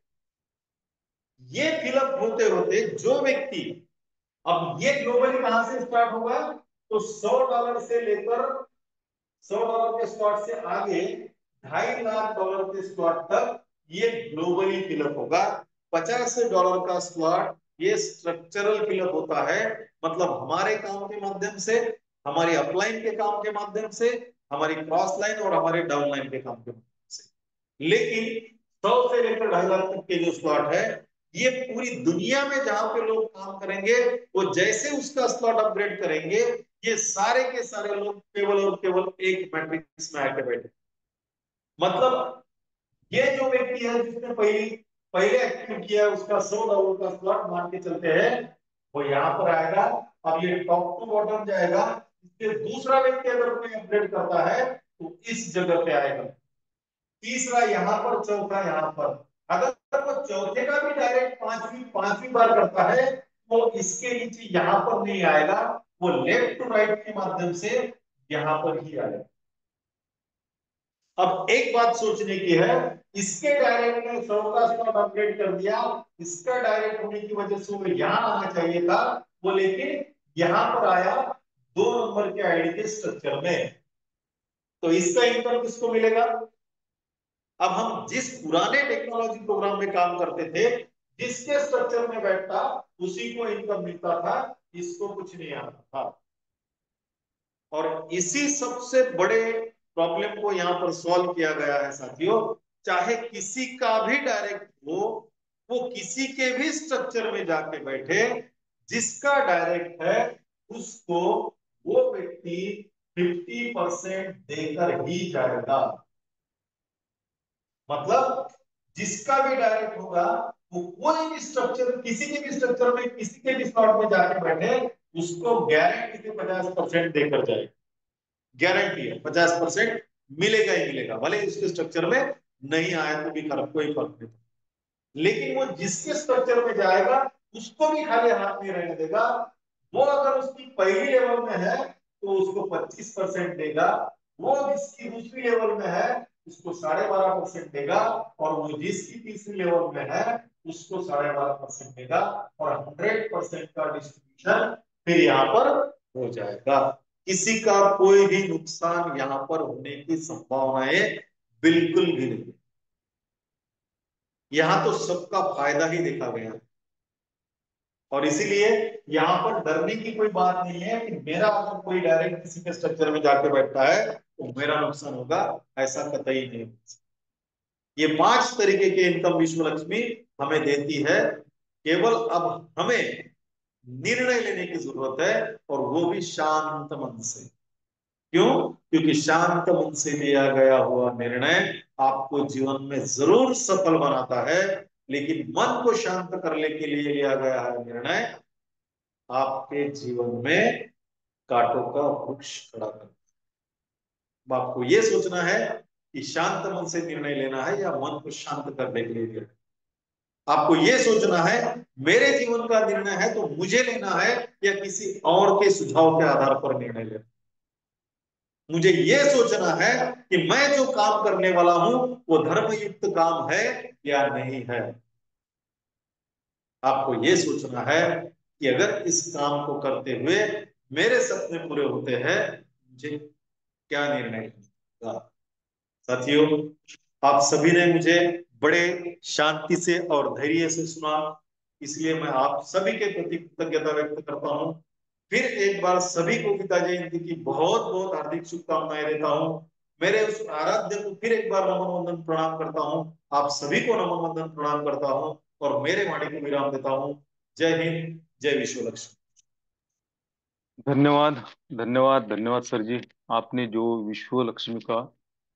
ये फिलअप होते होते जो व्यक्ति, अब ये ग्लोबली कहां से स्टार्ट होगा, तो $100 से लेकर $100 के स्लॉट से आगे $2.5 लाख के स्लॉट तक ये ग्लोबली फिलअप होगा। $50 का स्लॉट ये स्ट्रक्चरल फिलअप होता है। मतलब हमारे काम के माध्यम से, हमारी अपलाइन के काम के माध्यम से, हमारी क्रॉस लाइन और हमारे डाउन लाइन के काम के माध्यम से। लेकिन 100 से लेकर 2.5 लाख तक के जो स्लॉट है, ये पूरी दुनिया में जहां पे लोग काम करेंगे वो जैसे उसका स्लॉट अपग्रेड करेंगे, ये सारे के सारे लोग केवल और केवल एक मैट्रिक्स में आके बैठे। मतलब ये जो व्यक्ति है जिसने पहले एक्टिव किया उसका $100 का स्लॉट मान के चलते हैं, वो यहां पर आएगा। अब ये टॉप टू बॉटम जाएगा, इससे दूसरा व्यक्ति अगर कोई अपग्रेड करता है तो इस जगह पे आएगा, तीसरा यहां पर, चौथा यहां पर। अगर वो चौथे का भी डायरेक्ट पांचवी पांचवी बार करता है तो इसके नीचे यहां पर नहीं आएगा, वो लेफ्ट टू राइट के माध्यम से यहां पर ही आएगा। अब एक बात सोचने की है, इसके डायरेक्ट ने 100 का स्लॉट अपग्रेड कर दिया, इसका डायरेक्ट होने की वजह से वो यहां आना चाहिए था, वो लेकिन यहां पर आया 2 नंबर के आईडी के स्ट्रक्चर में। तो इसका इनकम किसको मिलेगा। अब हम जिस पुराने टेक्नोलॉजी प्रोग्राम में काम करते थे, जिसके स्ट्रक्चर में बैठता उसी को इनकम मिलता था, इसको कुछ नहीं आता था। और इसी सबसे बड़े प्रॉब्लम को यहां पर सॉल्व किया गया है साथियों। चाहे किसी का भी डायरेक्ट हो, वो किसी के भी स्ट्रक्चर में जाके बैठे, जिसका डायरेक्ट है उसको वो व्यक्ति 50% देकर ही जाएगा। मतलब जिसका भी डायरेक्ट होगा वो कोई भी स्ट्रक्चर, किसी के भी स्ट्रक्चर में, किसी के भी स्लॉट में जाके बैठे, उसको गारंटी से 50% देकर जाएगा। गारंटी है 50% मिलेगा ही मिलेगा, भले उसके स्ट्रक्चर में नहीं आया तो भी खराब, कोई फर्क नहीं। लेकिन वो जिसके स्ट्रक्चर में जाएगा उसको भी खाली हाथ नहीं रहने देगा। वो अगर उसकी पहली लेवल में है तो उसको 25% देगा, वो जिसकी दूसरी लेवल में है उसको 12.5% देगा, और वो जिसकी तीसरी लेवल में है उसको 12.5% देगा, और 100% का डिस्ट्रीब्यूशन फिर यहाँ पर हो जाएगा। किसी का कोई भी नुकसान यहाँ पर होने की संभावनाएं बिल्कुल भी नहीं। यहां तो सबका फायदा ही देखा गया। और इसीलिए यहां पर डरने की कोई बात नहीं है कि मेरा अगर कोई डायरेक्ट किसी के स्ट्रक्चर में जाके बैठता है तो मेरा नुकसान होगा, ऐसा कतई नहीं। ये 5 तरीके के इनकम विश्व लक्ष्मी हमें देती है। केवल अब हमें निर्णय लेने की जरूरत है, और वो भी शांत मन से। क्यों? क्योंकि शांत मन से लिया गया हुआ निर्णय आपको जीवन में जरूर सफल बनाता है, लेकिन मन को शांत करने के लिए लिया गया है निर्णय आपके जीवन में कांटों का वृक्ष खड़ा करता है। आपको यह सोचना है कि शांत मन से निर्णय लेना है या मन को शांत करने के लिए निर्णय। आपको यह सोचना है मेरे जीवन का निर्णय है तो मुझे लेना है, या किसी और के सुझाव के आधार पर निर्णय लेना। मुझे यह सोचना है कि मैं जो काम करने वाला हूं वो धर्मयुक्त काम है या नहीं है। आपको यह सोचना है कि अगर इस काम को करते हुए मेरे सपने पूरे होते हैं, मुझे क्या निर्णय लेना होगा। साथियों, आप सभी ने मुझे बड़े शांति से और धैर्य से सुना, इसलिए मैं आप सभी के प्रति कृतज्ञता व्यक्त करता हूँ। फिर एक बार सभी को गीता जयंती की बहुत बहुत हार्दिक शुभकामनाएं देता हूँ। मेरे उस आराध्य को फिर एक बार नमन वंदन प्रणाम करता हूँ। आप सभी को नमन वंदन प्रणाम करता हूँ और मेरे वाणी को विराम देता हूँ। जय हिंद, जय विश्व लक्ष्मी। धन्यवाद, धन्यवाद, धन्यवाद सर जी। आपने जो विश्व लक्ष्मी का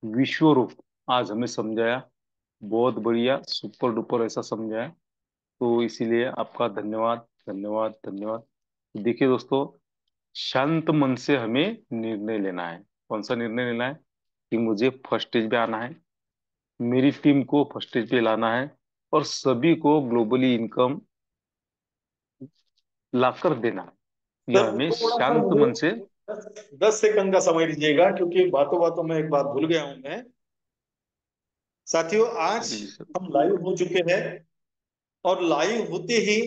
विश्व रूप आज हमें समझाया, बहुत बढ़िया, सुपर डुपर ऐसा समझाया। तो इसीलिए आपका धन्यवाद, धन्यवाद, धन्यवाद। देखिए दोस्तों, शांत मन से हमें निर्णय लेना है। कौन सा निर्णय लेना है? कि मुझे फर्स्ट स्टेज पे आना है, मेरी टीम को फर्स्ट स्टेज पे लाना है, और सभी को ग्लोबली इनकम लाकर देना है। यह सर हमें थोड़ा सा शांत मुझे मन से। 10 सेकंड का समय दीजिएगा, क्योंकि बातों बातों में एक बात भूल गया हूं मैं। साथियों, आज जी सर। हम लाइव हो चुके हैं, और लाइव होते ही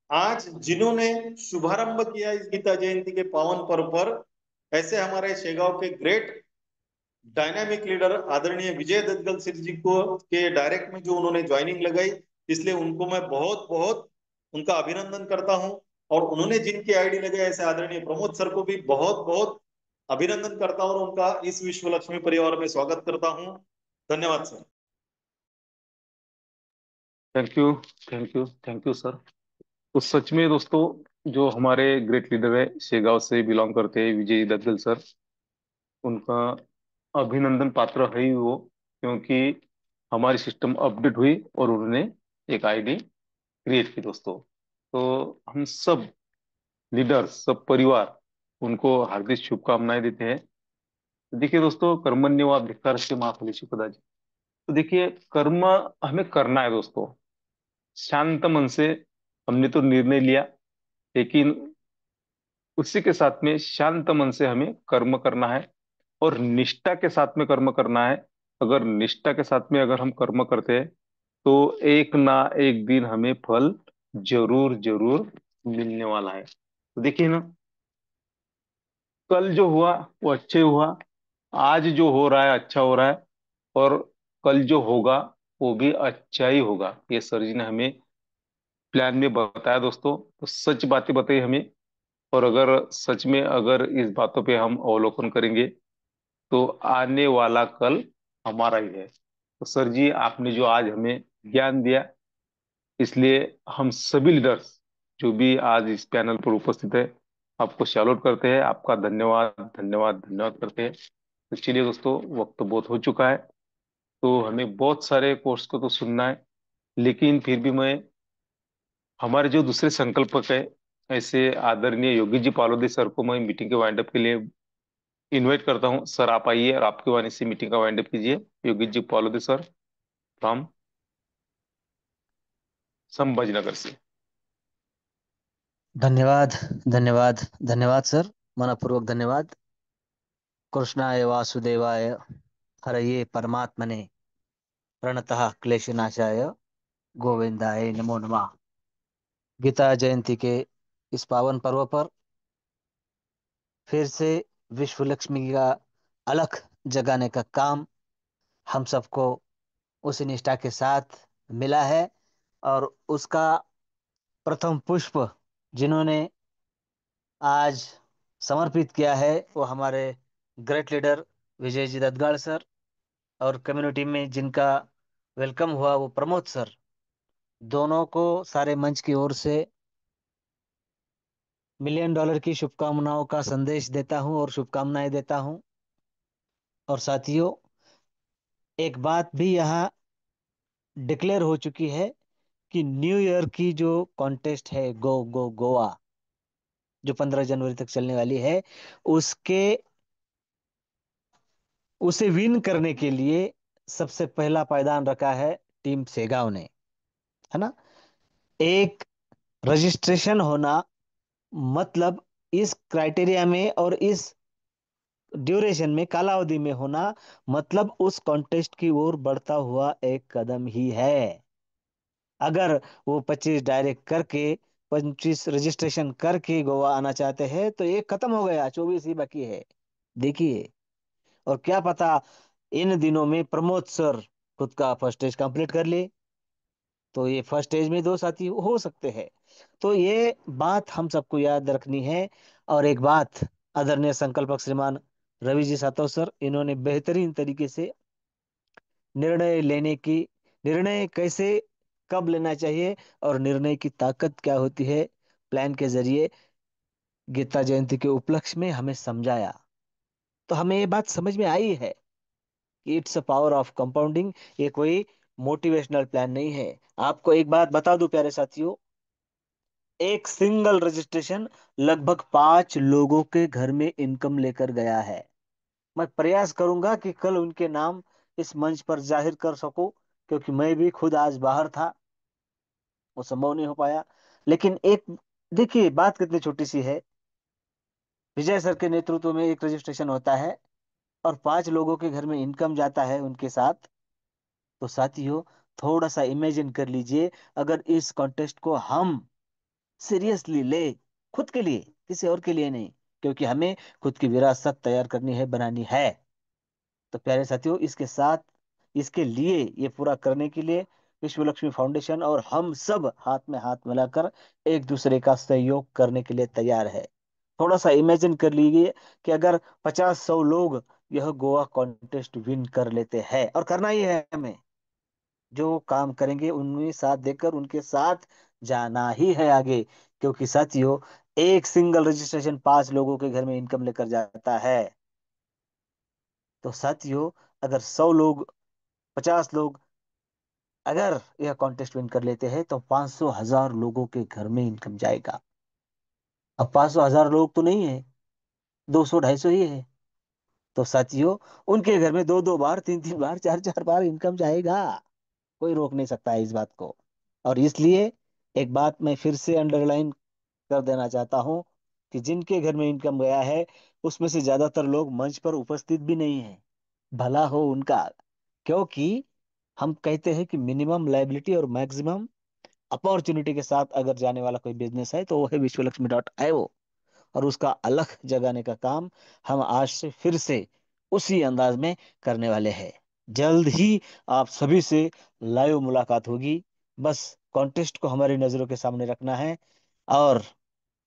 आज जिन्होंने शुभारंभ किया इस गीता जयंती के पावन पर्व पर, ऐसे हमारे शेगांव के ग्रेट डायनामिक लीडर आदरणीय विजय दत्तगल सिर जी को के डायरेक्ट में जो उन्होंने ज्वाइनिंग लगाई, इसलिए उनको मैं बहुत बहुत उनका अभिनंदन करता हूं। और उन्होंने जिनकी आईडी लगाई, ऐसे आदरणीय प्रमोद सर को भी बहुत बहुत अभिनंदन करता हूं और उनका इस विश्व लक्ष्मी परिवार में स्वागत करता हूं। धन्यवाद sir. Thank you, thank you, thank you sir. तो सच में दोस्तों, जो हमारे ग्रेट लीडर है, शेगांव से बिलोंग करते हैं, विजय दत्तगल सर, उनका अभिनंदन पात्र है ही वो। क्योंकि हमारी सिस्टम अपडेट हुई और उन्होंने एक आईडी क्रिएट की दोस्तों। तो हम सब लीडर, सब परिवार उनको हार्दिक शुभकामनाएं देते हैं। देखिए दोस्तों, कर्मण्येवाधिकारस्ते मा फलेषु कदाचित्। तो देखिए, कर्म हमें करना है दोस्तों, शांत मन से। हमने तो निर्णय लिया, लेकिन उसी के साथ में शांत मन से हमें कर्म करना है, और निष्ठा के साथ में कर्म करना है। अगर निष्ठा के साथ में अगर हम कर्म करते हैं, तो एक ना एक दिन हमें फल जरूर जरूर मिलने वाला है। तो देखिए ना, कल जो हुआ वो अच्छे हुआ, आज जो हो रहा है अच्छा हो रहा है, और कल जो होगा वो भी अच्छा ही होगा। ये सर जी ने हमें प्लान में बताया दोस्तों। तो सच बातें बताई हमें, और अगर सच में अगर इस बातों पे हम अवलोकन करेंगे, तो आने वाला कल हमारा ही है। तो सर जी, आपने जो आज हमें ज्ञान दिया, इसलिए हम सभी लीडर्स जो भी आज इस पैनल पर उपस्थित है, आपको सैल्यूट करते हैं। आपका धन्यवाद, धन्यवाद, धन्यवाद करते हैं। तो चलिए दोस्तों, वक्त तो बहुत हो चुका है, तो हमें बहुत सारे कोर्स को तो सुनना है। लेकिन फिर भी मैं हमारे जो दूसरे संकल्पक है, ऐसे आदरणीय योगी जी पालोदी सर को मैं मीटिंग के वाइंड अप के लिए इनवाइट करता हूँ। सर आप आइए और आपके वाणी से मीटिंग का वाइंड अप कीजिए। योगी जी पालोदी सर, फ्रॉम संभाजीनगर से। धन्यवाद, धन्यवाद, धन्यवाद सर। मनपूर्वक धन्यवाद। कृष्णाय वासुदेवाय हरये परमात्मने प्रणतः क्लेशनाशाय गोविंदाय नमो नमः। गीता जयंती के इस पावन पर्व पर फिर से विश्व लक्ष्मी का अलख जगाने का काम हम सबको उसी निष्ठा के साथ मिला है। और उसका प्रथम पुष्प जिन्होंने आज समर्पित किया है वो हमारे great leader Vijay ji दत्तगाड़ sir, और कम्युनिटी में जिनका वेलकम हुआ वो प्रमोद सर। दोनों को सारे मंच की ओर से मिलियन डॉलर की शुभकामनाओं का संदेश देता हूं और शुभकामनाएं देता हूं। और साथियों, एक बात भी यहाँ डिक्लेयर हो चुकी है कि न्यू ईयर की जो कॉन्टेस्ट है गो गो गोवा, जो 15 जनवरी तक चलने वाली है, उसके उसे विन करने के लिए सबसे पहला पायदान रखा है टीम सेगांव ने, है ना। एक रजिस्ट्रेशन होना, मतलब इस क्राइटेरिया में और इस ड्यूरेशन में, कालावधि में होना, मतलब उस कॉन्टेस्ट की ओर बढ़ता हुआ एक कदम ही है। अगर वो 25 डायरेक्ट करके 25 रजिस्ट्रेशन करके गोवा आना चाहते हैं, तो एक खत्म हो गया, 24 ही बाकी है। देखिए, और क्या पता इन दिनों में प्रमोद सर खुद का फर्स्ट स्टेज कंप्लीट कर ले, तो ये फर्स्ट स्टेज में दो साथी हो सकते हैं। तो ये बात हम सबको याद रखनी है। और एक बात, आदरणीय संकल्पक श्रीमान रवि जी सातव सर, इन्होंने बेहतरीन तरीके से निर्णय लेने की, निर्णय कैसे कब लेना चाहिए और निर्णय की ताकत क्या होती है, प्लान के जरिए गीता जयंती के उपलक्ष्य में हमें समझाया। तो हमें ये बात समझ में आई है कि it's a power of compounding, ये कोई मोटिवेशनल प्लान नहीं है। आपको एक बात बता दूं प्यारे साथियों, एक सिंगल रजिस्ट्रेशन लगभग 5 लोगों के घर में इनकम लेकर गया है। मैं प्रयास करूंगा कि कल उनके नाम इस मंच पर जाहिर कर सकूं, क्योंकि मैं भी खुद आज बाहर था, वो संभव नहीं हो पाया। लेकिन एक, देखिए बात कितनी छोटी सी है। विजय सर के नेतृत्व में एक रजिस्ट्रेशन होता है और 5 लोगों के घर में इनकम जाता है उनके साथ। तो साथियों, थोड़ा सा इमेजिन कर लीजिए, अगर इस कॉन्टेस्ट को हम सीरियसली ले, खुद के लिए, किसी और के लिए नहीं, क्योंकि हमें खुद की विरासत तैयार करनी है, बनानी है। तो प्यारे साथियों, इसके साथ, इसके लिए, ये पूरा करने के लिए विश्व लक्ष्मी फाउंडेशन और हम सब हाथ में हाथ मिलाकर एक दूसरे का सहयोग करने के लिए तैयार है। थोड़ा सा इमेजिन कर लीजिए कि अगर 50-100 लोग यह गोवा कॉन्टेस्ट विन कर लेते हैं, और करना ही है हमें, जो काम करेंगे उनमें साथ देकर उनके साथ जाना ही है आगे। क्योंकि साथियों, एक सिंगल रजिस्ट्रेशन 5 लोगों के घर में इनकम लेकर जाता है। तो साथियों, अगर 100 लोग, 50 लोग अगर यह कॉन्टेस्ट विन कर लेते हैं, तो 500,000 लोगों के घर में इनकम जाएगा। अब 500,000 लोग तो नहीं है, 200-250 ही है। तो साथियों, उनके घर में 2-2 बार, 3-3 बार, 4-4 बार इनकम जाएगा। कोई रोक नहीं सकता है इस बात को। और इसलिए एक बात मैं फिर से अंडरलाइन कर देना चाहता हूं कि जिनके घर में इनकम गया है, उसमें से ज्यादातर लोग मंच पर उपस्थित भी नहीं है। भला हो उनका। क्योंकि हम कहते हैं कि मिनिमम लाइबिलिटी और मैक्सिमम अपॉर्चुनिटी के साथ अगर जाने वाला कोई बिजनेस है, तो वो है विश्वलक्ष्मी.io। और उसका अलग जगाने का काम हम आज से फिर से उसी अंदाज में करने वाले हैं। जल्द ही आप सभी से लाइव मुलाकात होगी। बस कॉन्टेस्ट को हमारी नजरों के सामने रखना है, और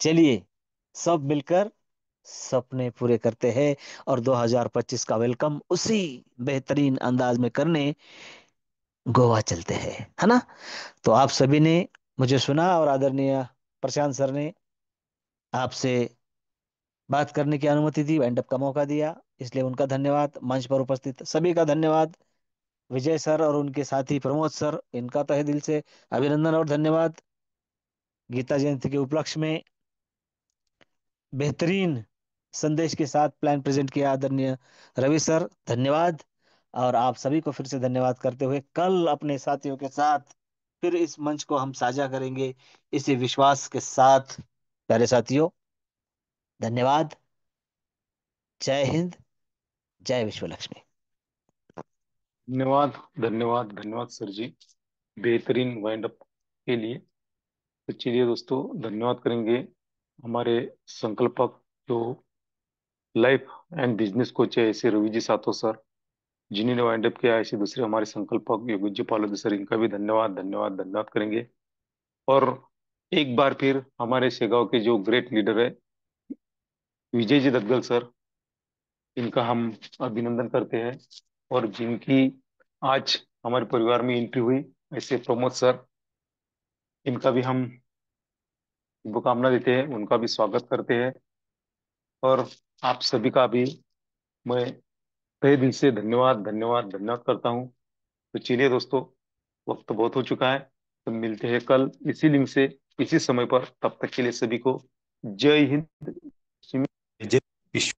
चलिए सब मिलकर सपने पूरे करते हैं, और 2025 का वेलकम उसी बेहतरीन अंदाज में करने गोवा चलते हैं, है ना। तो आप सभी ने मुझे सुना, और आदरणीय प्रशांत सर ने आपसे बात करने की अनुमति दी, वाइंड अप का मौका दिया, इसलिए उनका धन्यवाद। मंच पर उपस्थित सभी का धन्यवाद। विजय सर और उनके साथी प्रमोद सर, इनका तहे दिल से अभिनंदन और धन्यवाद। गीता जयंती के उपलक्ष्य में बेहतरीन संदेश के साथ प्लान प्रेजेंट किया आदरणीय रवि सर, धन्यवाद। और आप सभी को फिर से धन्यवाद करते हुए, कल अपने साथियों के साथ फिर इस मंच को हम साझा करेंगे, इसी विश्वास के साथ। प्यारे साथियों, धन्यवाद। जय हिंद, जय विश्व लक्ष्मी। धन्यवाद, धन्यवाद, धन्यवाद सर जी, बेहतरीन वाइंड अप के लिए। तो चलिए दोस्तों, धन्यवाद करेंगे हमारे संकल्पक, जो लाइफ एंड बिजनेस कोच है ऐसे रवि जी सातो सर, जिन्होंने वाइंड अप किया। ऐसे दूसरे हमारे संकल्पक योगी जी पालोदी सर, इनका भी धन्यवाद, धन्यवाद, धन्यवाद करेंगे। और एक बार फिर हमारे शेगांव के जो ग्रेट लीडर है विजय जी दत्तगल सर, इनका हम अभिनंदन करते हैं। और जिनकी आज हमारे परिवार में एंट्री हुई, ऐसे प्रमोद सर, इनका भी हम शुभकामना देते हैं, उनका भी स्वागत करते हैं। और आप सभी का भी मैं तहे दिल से धन्यवाद, धन्यवाद, धन्यवाद करता हूँ। तो चलिए दोस्तों, वक्त बहुत हो चुका है, तो मिलते हैं कल इसी लिंक से, इसी समय पर। तब तक के लिए सभी को जय हिंद। जय विश्व